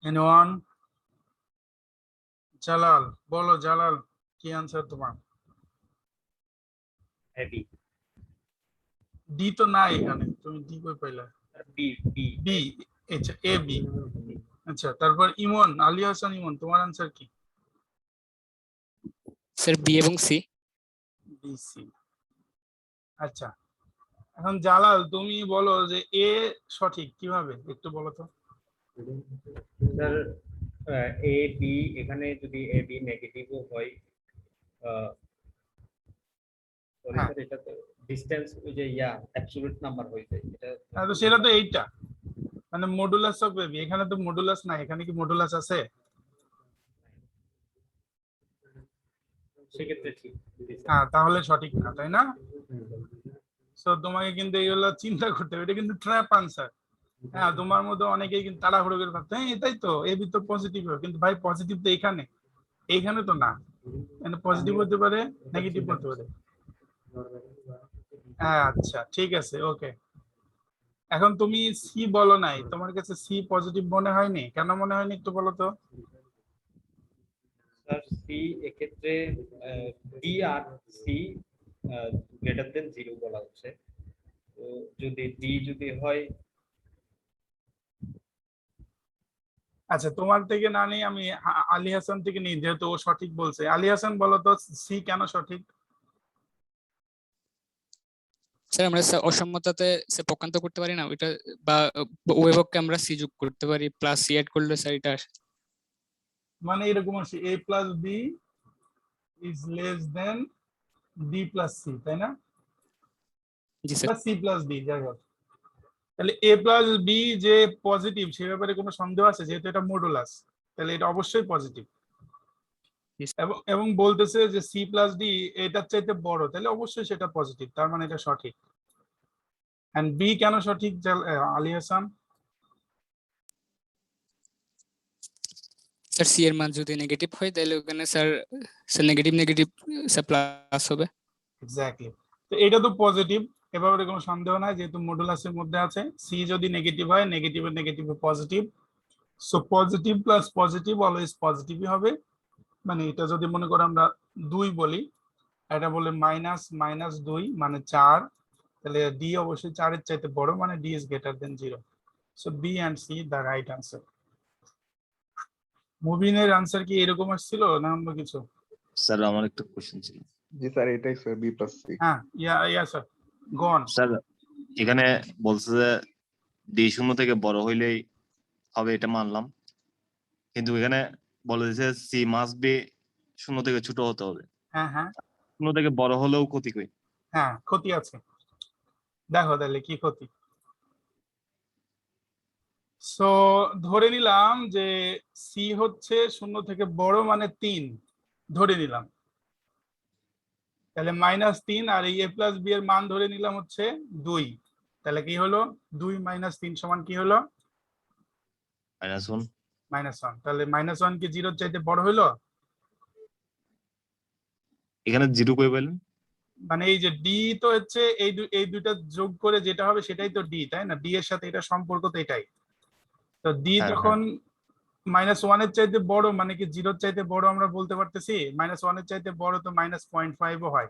এনিওয়ান? জালাল, বলো জালাল, কি আনসার তোমার? বি ডি তো নাই এখানে, তুমি ডি কই পাইলা? B B B. আচ্ছা, এ বি। আচ্ছা, তারপর ইমন, আলী হাসান ইমন, তোমার আনসার কি? স্যার বি এবং সি। B C. আচ্ছা, এখন জালাল তুমি বলো যে এ সঠিক কিভাবে, একটু বলো তো। স্যার এ বি, এখানে যদি এ বি নেগেটিভও হয়, সরি হ্যাঁ। স্যার, এটা তো ডিসটেন্স ওই যে অ্যাবসলিউট নাম্বার হয়ে যায় এটা। তো সেটা তো এইটা, মানে মডুলাস অফ এবি, এখানে তো মডুলাস নাই, এখানে কি মডুলাস আছে? সেক্ষেত্রে ঠিক। হ্যাঁ, তাহলে সঠিক না, তাই না? তো তোমাকে কিন্তু এইগুলো চিন্তা করতে হবে, এটা কিন্তু ট্র্যাপ আনসার। হ্যাঁ, তোমার মধ্যে অনেকেই কিন্তু তাড়াহুড়ো করে ভাবছে হ্যাঁ এটাই তো এবি তো পজিটিভ হবে, কিন্তু ভাই পজিটিভ তো এখানে, এইখানে তো না। মানে পজিটিভ হতে পারে, নেগেটিভ হতে পারে। হ্যাঁ, আচ্ছা ঠিক আছে, ওকে। এখন তুমি সি বলো নাই, তোমার কাছে সি পজিটিভ মনে হয়নি, কেন মনে হয়নি একটু বলো তো। স্যার সি এক্ষেত্রে ডি আর সি গ্রেটার দেন 0 বলা হচ্ছে, তো যদি ডি যদি হয়। আচ্ছা, তোমার থেকে না নেই, আমি আলী হাসান থেকে নিই, যেহেতু ও সঠিক বলছে। আলী হাসান বলো তো সি কেন সঠিক? স্যার আমরা স্যার অসম্মতাতে স্যার পক্ষান্তর করতে পারি না ওইটা, বা উভয়পক্ষে আমরা সি যোগ করতে পারি, প্লাস সি অ্যাড করলে স্যার এটা আসে। মানে এরকম আছে, A plus B is less than B plus C, তাই না? জি স্যার। বা সি প্লাস ডি, যাই হোক। তাহলে এ প্লাস বি যে পজিটিভ সে ব্যাপারে কোনো সন্দেহ আছে? যেহেতু এটা মডুলাস, তাহলে এটা অবশ্যই পজিটিভ। Yes. এবং বলতেছে যে সি প্লাস ডি এটার চাইতে বড়, তাহলে অবশ্যই সেটা পজিটিভ, তার মানে এটা সঠিক। এন্ড বি কেন সঠিক আলী হাসান? স্যার সি এর মান যদি নেগেটিভ হয় তাহলে ওখানে sir sir negative negative sir plus হবে। এক্স্যাক্টলি। তো এটা তো পজিটিভ, এ ব্যাপারে কোনো সন্দেহ নাই, যেহেতু মডুলাসের মধ্যে আছে। সি যদি নেগেটিভ হয়, নেগেটিভের negative positive, so positive plus positive always পজিটিভই হবে। মানে এটা যদি মনে করো আমরা 2 বলি, এটা বলে মাইনাস মাইনাস 2 মানে 4, তাহলে ডি অবশ্যই 4 এর চাইতে বড়, মানে D is greater than 0। So B and C the right answer. মুবিনের আনসার কি এরকম আসছিল না অন্য কিছু? স্যার আমার একটা কোশ্চেন ছিল। জি স্যার, এটাই স্যার বি প্লাস সি। হ্যাঁ, ইয়া স্যার, গো অন। স্যার এখানে বলছে যে ডি 0 থেকে বড় হইলেই হবে, এটা মানলাম, কিন্তু এখানে বলে দিয়েছে সি মাস্ট বি 0 থেকে ছোট হতে হবে। হ্যাঁ হ্যাঁ 0 থেকে বড় হলেও ক্ষতি কই? হ্যাঁ, ক্ষতি আছে, দেখো তাহলে কি ক্ষতি। সো ধরে নিলাম যে সি হচ্ছে 0 থেকে বড় মানে 3, ধরে নিলাম। তাহলে -3 আর এই a প্লাস b এর মান ধরে নিলাম হচ্ছে 2, তাহলে কি হলো 2 - 3 সমান কি হলো -1 -1, তাহলে -1 কি 0 এর চাইতে বড় হলো? এখানে 0 কই পেলেন? মানে এই যে d তো হচ্ছে এই দুইটা যোগ করে যেটা হবে সেটাই তো d, তাই না? d এর সাথে এটা সম্পর্ক তো এটাই। তো d হ্যাঁ, যখন -1 এর চাইতে বড় মানে কি 0 এর চাইতে বড় আমরা বলতে পারতেছি? -1 এর চাইতে বড় তো -0.5 ও হয়,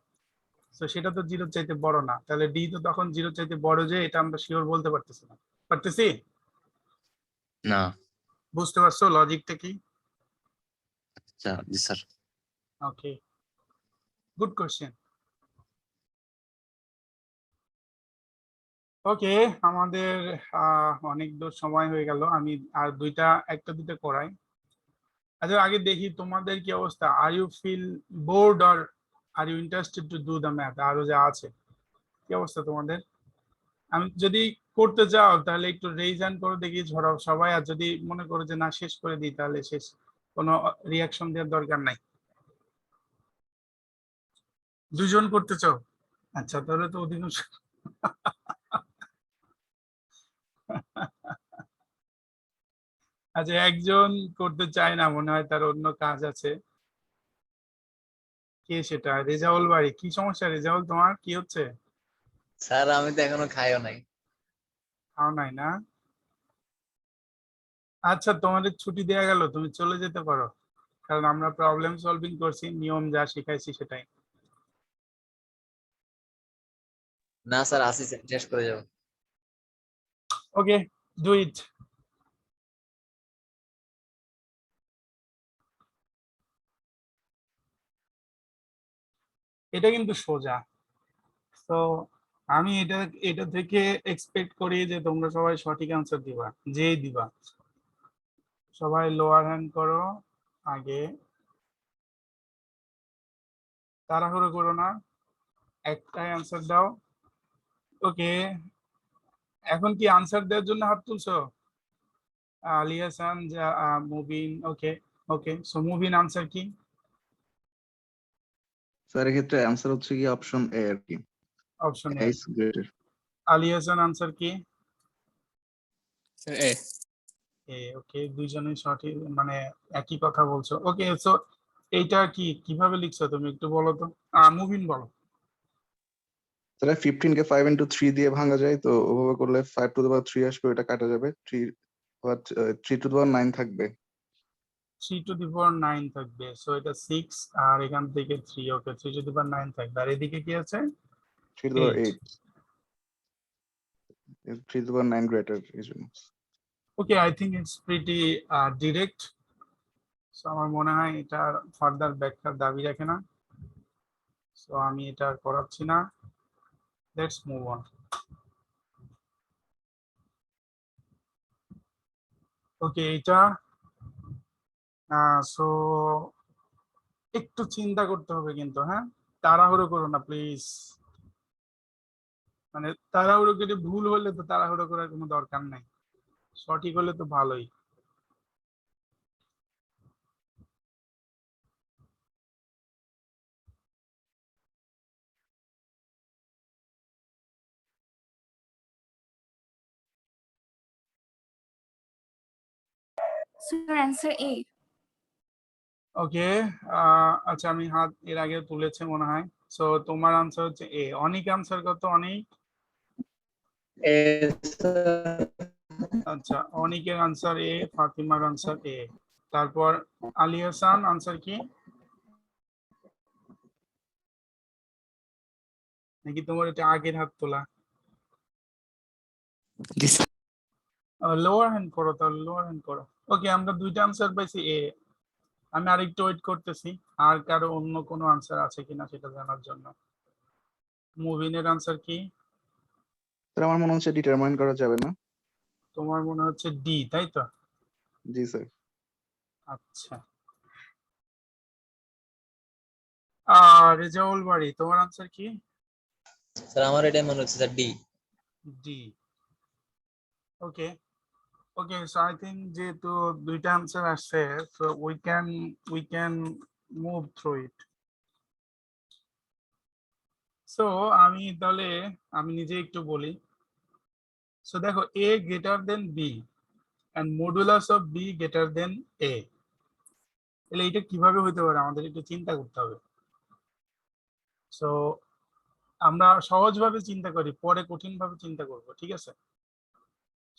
তো সেটা তো 0 এর চাইতে বড় না, তাহলে d তো তখন 0 এর চাইতে বড়, যে এটা আমরা শিওর বলতে পারতেছি না। পারতেছি? না। বুঝতে পারছো লজিকটা কি? আচ্ছা, জি স্যার। ওকে, গুড কোশ্চেন। ওকে, আমাদের অনেক দূর সময় হয়ে গেল, আমি আর একটা দুইটা করাই। আচ্ছা আগে দেখি তোমাদের কি অবস্থা, are you feel bored or are you interested to do the math? আরো যা আছে কি অবস্থা তোমাদের? আমি যদি করতে চাও তাহলে একটু রেইজ হ্যান্ড করে দেখি ঝরাও সবাই, আর যদি মনে করো যে না শেষ করে দিই তাহলে শেষ, কোনো রিয়াকশন দেওয়ার দরকার নাই। দুজন করতে চাও? আচ্ছা তাহলে তো অধিকাংশ আচ্ছা একজন করতে চায় না, মনে হয় তার অন্য কাজ আছে। কে সেটা? রেজাউল বাড়ি, কি সমস্যা রেজাউল, তোমার কি হচ্ছে? স্যার আমি তো এখনো খাইও নাই। খাও নাই না? আচ্ছা তোমাদের ছুটি দেয়া গেল, তুমি চলে যেতে পারো, কারণ আমরা প্রবলেম সলভিং করছি, নিয়ম যা শিখাইছি সেটাই। না স্যার আসি, শেষ করে যাবো। ওকে, ডু ইট। এটা কিন্তু সোজা, তো আমি এটা এটা থেকে এক্সপেক্ট করি যে তোমরা সবাই সঠিক অ্যান্সার দিবা, যেই দিবা। সবাই লোয়ার হ্যান্ড করো আগে, তাড়াহুড়ো করো না, একটাই অ্যান্সার দাও। ওকে, এখন কি আনসার দেওয়ার জন্য হাত তুলছো? আলী হাসান, মুবিন, ওকে ওকে, সো মুবিন আনসার কি? স্যার এক্ষেত্রে অ্যান্সার হচ্ছে কি অপশন এ আর কি, option A. Is greater. Ali Hasan answer কি? স্যার এ। ওকে, দুইজনেই সঠিক, মানে একই কথা বলছো। ওকে, সো এইটা কিভাবে লিখছো তুমি একটু বলো তো, মুবিন বলো। স্যার 15 কে 5 into 3 দিয়ে ভাঙা যায়, তো ওভাবে করলে 5 to the power 3 আসবে, ওটা কাটা যাবে, 3 to the power 9 থাকবে। 3 to the power 9 থাকবে, সো এটা 6 আর এখান থেকে 3, ওকে 3 to the power 9 থাকবে, আর এদিকে কি আছে? 3 to the power 8। 8, 3 to the power 9 greater এই জন্য। Okay, I think it's pretty direct, so আমার মনে হয় এটা ফার্দার ব্যাখ্যার দাবি রাখে না, সো আমি এটা আর করাচ্ছি না, লেটস মুভ অন। ওকে, এটা সো একটু চিন্তা করতে হবে কিন্তু, হ্যাঁ তাড়াহুড়ো করো না প্লিজ, মানে তাড়াহুড়ো করে ভুল হলে তো তাড়াহুড়ো করার কোনো দরকার নাই, সঠিক হলে তো ভালোই। স্যার অ্যান্সার এ। ওকে, আচ্ছা আমি হাত এর আগে তুলেছে মনে হয়, সো তোমার আনসার হচ্ছে এ। অনেক আনসার কত? অনেক, আচ্ছা অনিকের আনসার এ, ফাতিমার আনসার এ, তারপর আলী হাসান আনসার কি? নাকি তোমার এটা আগের হাত তোলা? জি স্যার। লোয়ার হ্যান্ড করো, তাহলে লোয়ার হ্যান্ড করো। ওকে, আমরা দুইটা আনসার পাইছি এ। আমি আরেকটু ওয়েট করতেছি, আর কারো অন্য কোনো আনসার আছে কিনা সেটা জানার জন্য। মুবিনের আনসার কি? স্যার আমার মনে হচ্ছে ডিটারমাইন করা যাবে না। তোমার মনে হচ্ছে ডি, তাই তো? জি স্যার। আচ্ছা, আর রেজাউল বাড়ি, তোমার আনসার কি? স্যার আমার এটাই মনে হচ্ছে sir D. D, okay okay, so I think যেহেতু দুইটা আনসার আসছে, so we can move through it. So আমি নিজে একটু বলি। সো দেখো a greater than b and modulus of b greater than a, তাহলে এটা কিভাবে হতে পারে আমাদের একটু চিন্তা করতে হবে। সো আমরা সহজভাবে চিন্তা করি, পরে কঠিন ভাবে চিন্তা করব, ঠিক আছে?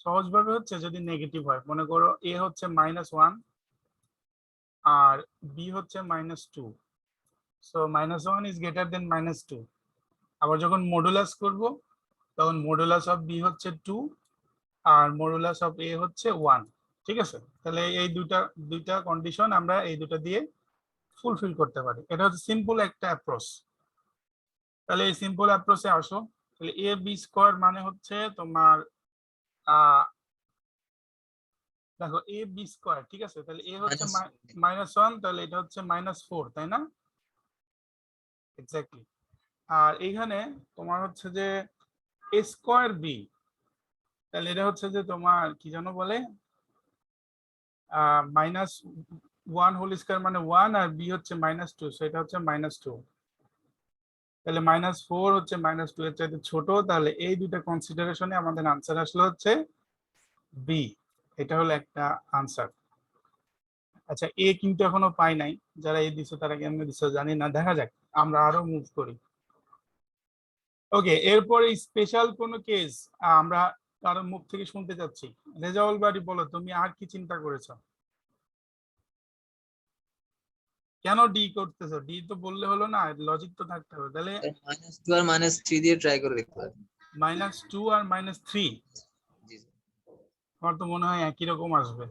সহজভাবে হচ্ছে যদি নেগেটিভ হয়, মনে করো a হচ্ছে -1 আর b হচ্ছে -2, সো -1 ইজ গ্রেটার দেন -2। আবার যখন মডুলাস করব তখন মডুলাস অফ b হচ্ছে 2 আর মডুলাস অফ a হচ্ছে 1, ঠিক আছে? তাহলে এই দুইটা কন্ডিশন আমরা এই দুটো দিয়ে ফুলফিল করতে পারি। এটা হচ্ছে সিম্পল একটা অ্যাপ্রোচ। তাহলে এই সিম্পল অ্যাপ্রোচে আসো। তাহলে এ বি স্কোয়ার মানে হচ্ছে তোমার দেখো এ বি স্কোয়ার, ঠিক আছে? তাহলে এ হচ্ছে -1, তাহলে এটা হচ্ছে -4, তাই না? এক্স্যাক্টলি। আর এইখানে তোমার হচ্ছে যে এ স্কোয়ার বি, তাহলে এটা হচ্ছে যে তোমার কি জানো বলে -1 হোল স্কোয়ার মানে 1 আর বি হচ্ছে -2, সেটা হচ্ছে -2। তাহলে -4 হচ্ছে -2 এর চাইতে ছোট, তাহলে এই দুইটা কনসিডারেশনে আমাদের আনসার আসলে হচ্ছে বি। এটা হলো একটা আনসার। আচ্ছা, এ কিন্তু এখনো পাই নাই, যারা এ দিছো তারা কেমনে দিছো জানি না, দেখা যাক, আমরা আরো মুভ করি। ওকে, এরপরে স্পেশাল কোন কেস আমরা কারোর মুখ থেকে শুনতে চাচ্ছি। রেজাউল বাড়ি, বলো তুমি আর কি চিন্তা করেছো? কেন ডি করতেছো? ডি তো বললে হলো না, লজিক তো থাকতে হবে। তাহলে -2 আর -3 দিয়ে ট্রাই করে দেখতে পারি। -2 আর -3, জি স্যার। আমার তো মনে হয় একই রকম আসবে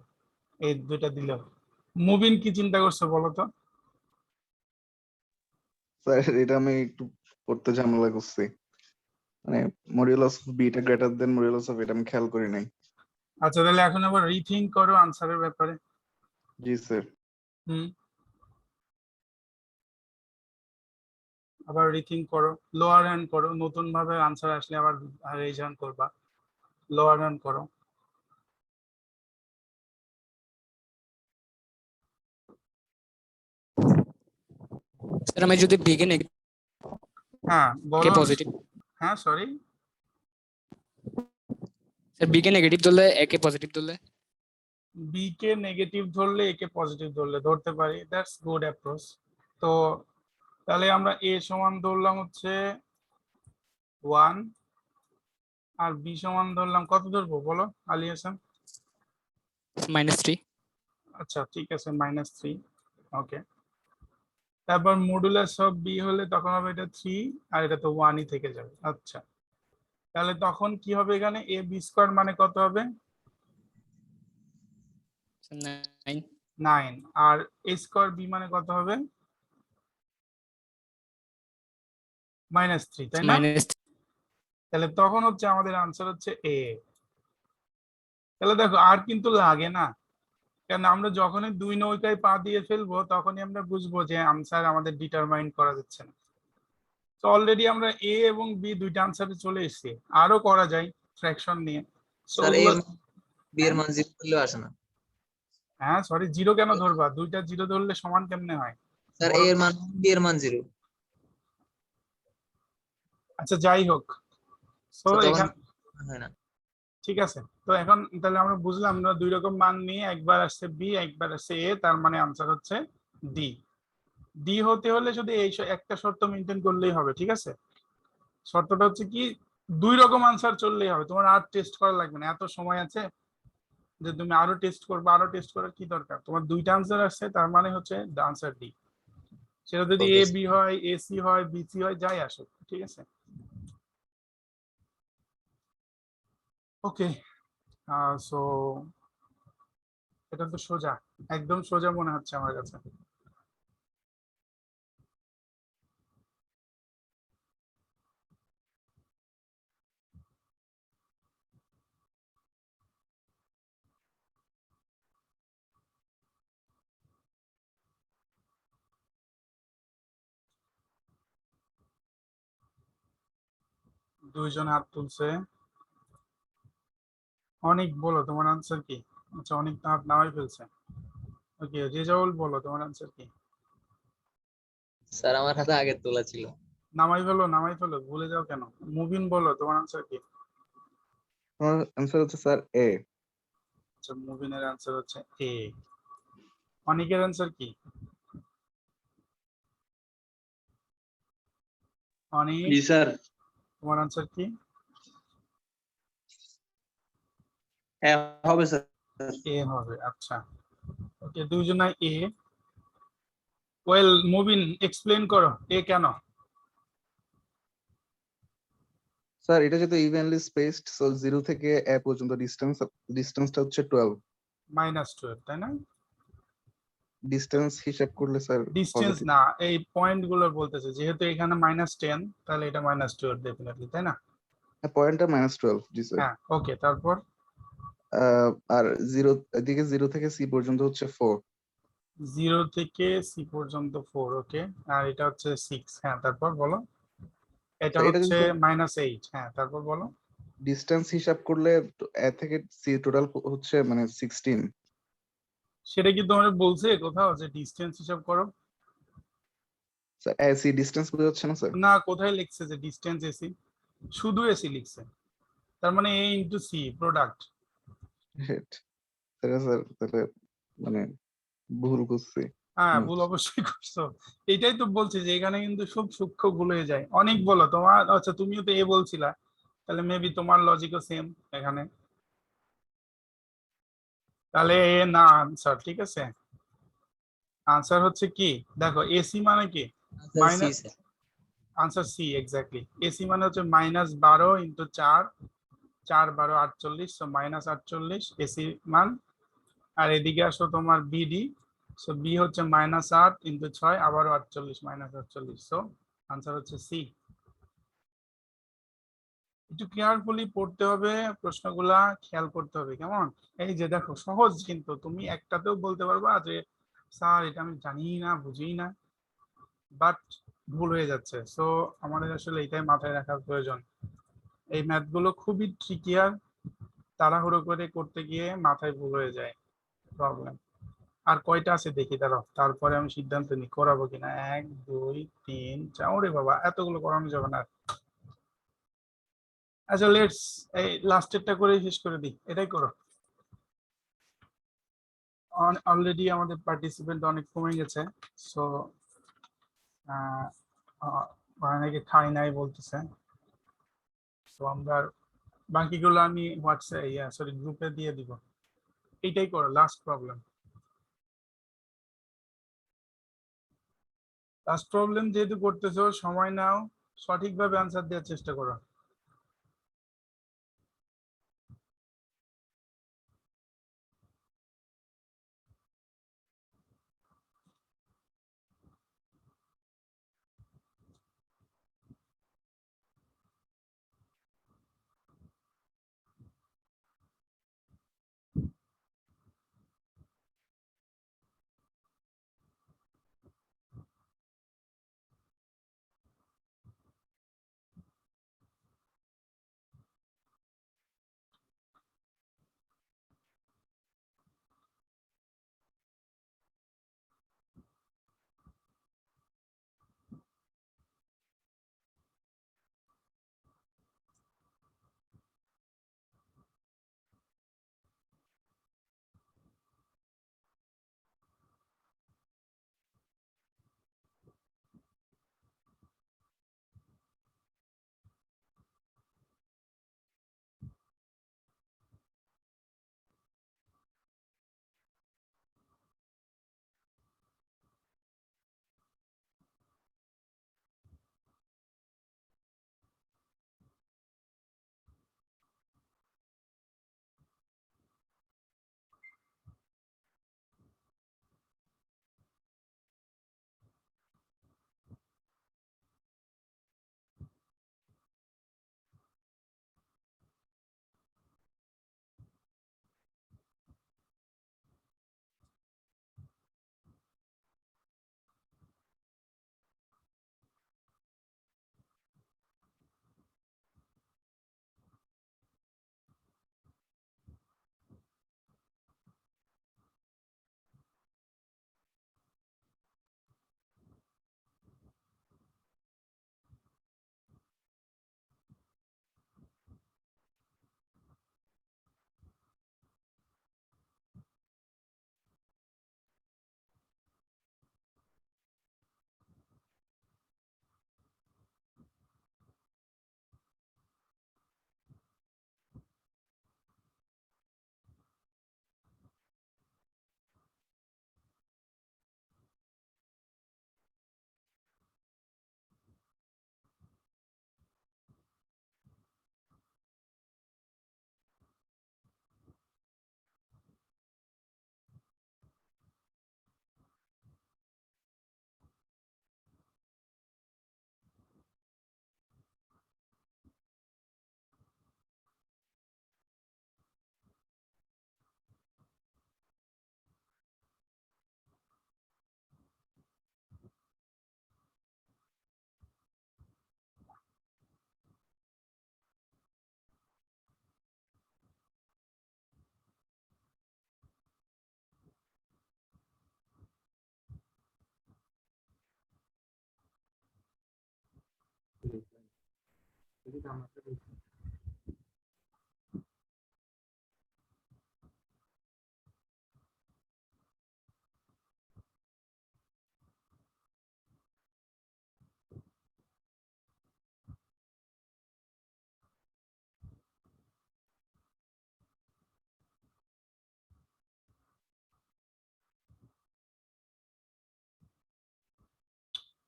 এই দুইটা দিলেও। মুবিন কি চিন্তা করছো বলো তো? স্যার এটা আমি একটু করতে ঝামেলা করছি, মানে modulus of beta greater than modulus of এটা আমি খেয়াল করি নাই। আচ্ছা, তাহলে এখন আবার রিথিঙ্ক করো আনসারের ব্যাপারে। জি স্যার। আবার রিথিঙ্ক করো, লোয়ার হ্যান্ড করো, নতুন ভাবে আনসার আসলে আবার রেজ হ্যান্ড করবা, লোয়ার হ্যান্ড করো। স্যার আমি যদি বিগে হ্যাঁ বলো। পজিটিভ, হ্যাঁ সরি, স্যার বিগে নেগেটিভ ধরলে একে পজিটিভ ধরলে, বি কে নেগেটিভ ধরলে এ কে পজিটিভ ধরলে ধরতে পারি, দ্যাটস গুড অ্যাপ্রোচ। তো তাহলে আমরা এ সমান ধরলাম হচ্ছে 1 আর বি সমান ধরলাম কত ধরবো বলো আলী হাসান? -3। আচ্ছা ঠিক আছে, -3, ওকে। তারপর মডুলাস অফ বি হলে তখন হবে এটা 3 আর এটা তো 1ই থেকে যাবে। আচ্ছা, তাহলে তখন কি হবে এখানে এ বি স্কোয়ার মানে কত হবে? 9 আর এ স্কোয়ার বি মানে কত হবে? -3, তাই না? তাহলে তখন হচ্ছে আমাদের আনসার হচ্ছে এ। তাহলে দেখো আর কিন্তু লাগে না, কারণ আমরা যখনই 2 নৌকায় পা দিয়ে ফেলবো তখনই আমরা বুঝবো যে আনসার আমাদের ডিটারমাইন করা যাচ্ছে না। তো অলরেডি আমরা এ এবং বি দুইটা আনসারে চলে এসেছি, আরো করা যায় ফ্র্যাকশন নিয়ে। স্যার এ বি এর মান 0 করলেও আসে না। হ্যাঁ সরি, 0 কেন ধরবা? দুইটা 0 ধরলে সমান কেমনে হয়? স্যার এ এর মান বি এর মান 0। আচ্ছা যাই হোক, তো এখানে হয় না। ঠিক আছে। তো এখন তাহলে আমরা বুঝলাম, আমরা দুই রকম মান নিয়ে, একবার আসছে বি একবার আসছে এ, তার মানে আনসার হচ্ছে ডি। ডি হতে হলে শুধু এই একটা শর্ত মেনটেন করলেই হবে, ঠিক আছে? শর্তটা হচ্ছে কি, দুই রকম আনসার চললেই হবে, তোমার আর টেস্ট করা লাগবে না, এত সময় আছে যে তুমি আরো টেস্ট করবে। আরো টেস্ট করার কি দরকার? তোমার দুইটা আনসার আসছে, তার মানে হচ্ছে আনসার ডি। সেটা যদি এ বি হয়, এ সি হয়, বি সি হয়, যাই আসুক, ঠিক আছে? ওকে, সো এটা তো সোজা, একদম সোজা মনে হচ্ছে আমার কাছে। দুইজন হাত তুলছে। অনেক, বলো তোমার আনসার কি? আচ্ছা অনেক তো হাত নামাই ফেলছে। ওকে, রেজাউল বলো তোমার আনসার কি? স্যার আমার হাতে আগে তোলা ছিল। নামাই ফেলো, ভুলে যাও কেন? মুবিন বলো তোমার আনসার কি? আমার অ্যান্সার হচ্ছে স্যার এ। আচ্ছা, মুবিনের আনসার হচ্ছে এ। অনিকের আনসার কি? অনিক, জি স্যার, তোমার আনসার কি? হবে স্যার। এ হবে। আচ্ছা, ওকে, দুইজনাই এ। ওয়েল, মুবিন এক্সপ্লেইন করো এ কেন? স্যার এটা যেহেতু ইভেনলি স্পেসড, সো 0 থেকে এ পর্যন্ত ডিস্টেন্সটা হচ্ছে 12। -12, তাই না? ডিস্টেন্স হিসাব করলে স্যার ডিস্টেন্স পজিটিভ। না, এই পয়েন্ট গুলো বলতেছে, যেহেতু এখানে -10, তাহলে এটা -12 ডেফিনেটলি, তাই না? হ্যাঁ, পয়েন্টটা -12, জি স্যার। হ্যাঁ, ওকে, তারপর আর 0 এদিকে 0 থেকে সি পর্যন্ত হচ্ছে 4। 0 থেকে সি পর্যন্ত 4, ওকে। আর এটা হচ্ছে 6, হ্যাঁ, তারপর বলো। এটা এটা যদি হচ্ছে -8, হ্যাঁ, তারপর বলো। ডিস্টেন্স হিসাব করলে এ থেকে সি টোটাল হচ্ছে মানে 16। সেটা কি তোমার বলছে কোথাও যে ডিস্টেন্স হিসাব করো? স্যার এসি ডিস্টেন্স বোঝাচ্ছে না স্যার? না, কোথায় লিখছে যে ডিস্টেন্স এসি? শুধু এসি লিখছে, তার মানে এ ইনটু সি প্রোডাক্ট। হেট স্যার তাহলে মানে ভুল করছি। হ্যাঁ, হুম। ভুল অবশ্যই করছো। এটাই তো বলছি যে এখানে কিন্তু খুব সূক্ষ্ম ভুল হয়ে যায়। অনেক বলো তোমার, আচ্ছা তুমিও তো এ বলছিলা, তাহলে মেবি তোমার লজিকও সেম এখানে। তাহলে এ না আনসার, ঠিক আছে? আনসার হচ্ছে কি, দেখো এসি মানে কি answer C sir. Answer C, exactly. AC মানে হচ্ছে -12 ইন্টু 4, 4 12 48, সো -48 এসি মান। আর এদিকে আসো তোমার বিডি, সো বি হচ্ছে -8 ইন্টু 6, আবারও 48, -48, সো আনসার হচ্ছে সি। একটু কেয়ারফুলি পড়তে হবে, প্রশ্নগুলা খেয়াল করতে হবে, কেমন? এই যে দেখো, সহজ কিন্তু, তুমি একটাতেও বলতে পারবা যে স্যার এটা আমি জানি না, বুঝি না, বাট ভুল হয়ে যাচ্ছে। সো আমাদের আসলে এটাই মাথায় রাখার প্রয়োজন। এই ম্যাথ গুলো খুবই ট্রিকিয়ার, তাড়াহুড়ো করে করতে গিয়ে মাথায় ভুল হয়ে যায়, প্রবলেম। আর কয়টা আছে দেখি, দাঁড়াও, তারপরে আমি সিদ্ধান্ত নিই করাবো কিনা। 1 2 3 4, ওরে বাবা, এতগুলো করানো যাবে না। আচ্ছা, লেটস এই লাস্টেরটা করে শেষ করে দিই, এটাই করো। অলরেডি আমাদের পার্টিসিপেন্ট অনেক কমে গেছে, সো অনেকে খাই নাই বলতেছে। তো আমরা বাকিগুলো আমি হোয়াটসঅ্যাপ, সরি, গ্রুপে দিয়ে দিব। এইটাই করো, লাস্ট প্রবলেম। লাস্ট প্রবলেম যেহেতু করতেছো, সময় নাও, সঠিকভাবে আনসার দেওয়ার চেষ্টা করো।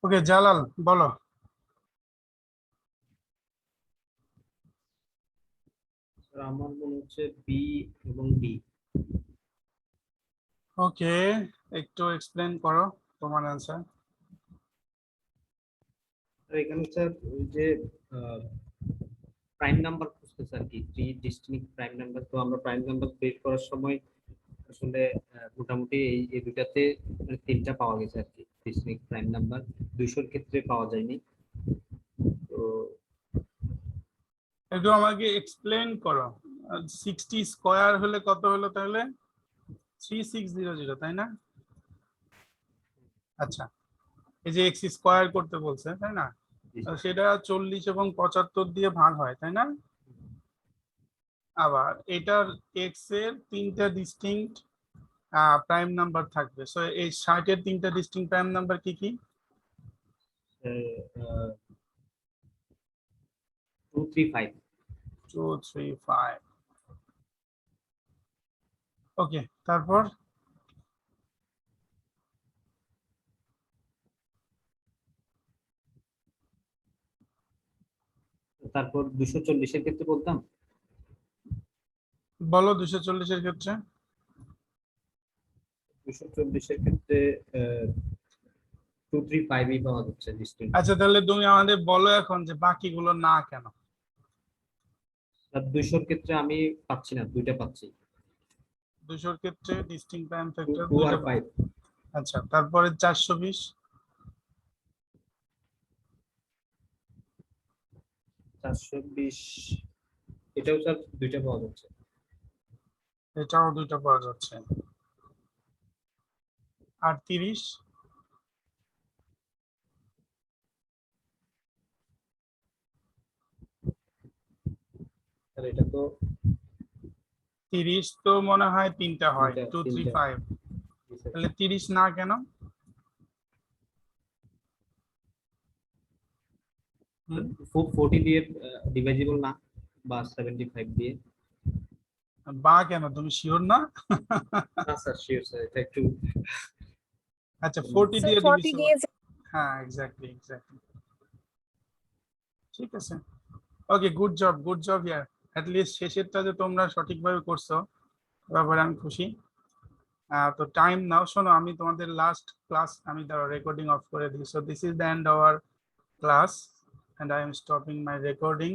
ওকে জালাল বলো। স্যার আমার মনে হচ্ছে বি এবং ডি। ওকে, একটু এক্সপ্লেন করো তোমার অ্যান্সার। এখানে স্যার ওই যে প্রাইম নাম্বার খুঁজতেছে আর কি, 3 ডিস্টিংক্ট প্রাইম নাম্বার। তো আমরা প্রাইম নাম্বার বের করার সময় আসলে মোটামুটি এই দুটাতে মানে 3টা পাওয়া গেছে আর কি ডিস্টিংক্ট প্রাইম নাম্বার, 200 এর ক্ষেত্রে পাওয়া যায়নি। তো একটু আমাকে এক্সপ্লেন করো। 60 স্কয়ার হলে কত হলো তাহলে? 3600, তাই না? আচ্ছা, এই যে এক্স স্কয়ার করতে বলছে তাই না, তো সেটা 40 এবং 75 দিয়ে ভাগ হয় তাই না? আবার এটার এক্স এর 3টা ডিস্টিংক্ট প্রাইম নাম্বার থাকবে। সো এই 60 এর 3টা ডিস্টিংক্ট প্রাইম নাম্বার কি কি? 235। 235। ওকে, তারপর তারপর 240 এর ক্ষেত্রে বলতাম বলো 240 এর ক্ষেত্রে। 240 এর ক্ষেত্রে 235 ই পাওয়া যাচ্ছে ডিস্টিংক্ট। আচ্ছা, তাহলে তুমি আমাদের বলো এখন যে বাকিগুলো না কেন? 200 এর ক্ষেত্রে আমি পাচ্ছি না, দুইটা পাচ্ছি, 200 এর ক্ষেত্রে ডিস্টিংক্ট প্রাইম ফ্যাক্টর 2 আর দুইটা। 5। আচ্ছা, তারপরে 420। 420 এটাও স্যার দুইটা পাওয়া যাচ্ছে। এটাও দুইটা পাওয়া যাচ্ছে। আর 30? স্যার এটা তো 30 তো মনে হয় 3টা হয়, তিনটা, 235। জি স্যার। তাহলে 30 না কেন? 40 দিয়ে ডিভাইজিবল না, বা 75 দিয়ে। বা কেন, তুমি শিওর না? না স্যার শিওর স্যার, এটা একটু আচ্ছা, 40 দিয়ে 40 divisible। দিয়ে হ্যাঁ, এক্স্যাক্টলি। ঠিক আছে, ওকে, গুড জব ইয়ার। অ্যাট লিস্ট শেষেরটা যে তোমরা সঠিকভাবে করছো ব্যাপারে আমি খুশি। তো টাইম নাও। শোনো, আমি তোমাদের লাস্ট ক্লাস, আমি ধরো রেকর্ডিং অফ করে দিই। So this is the end our class and I am stopping my recording.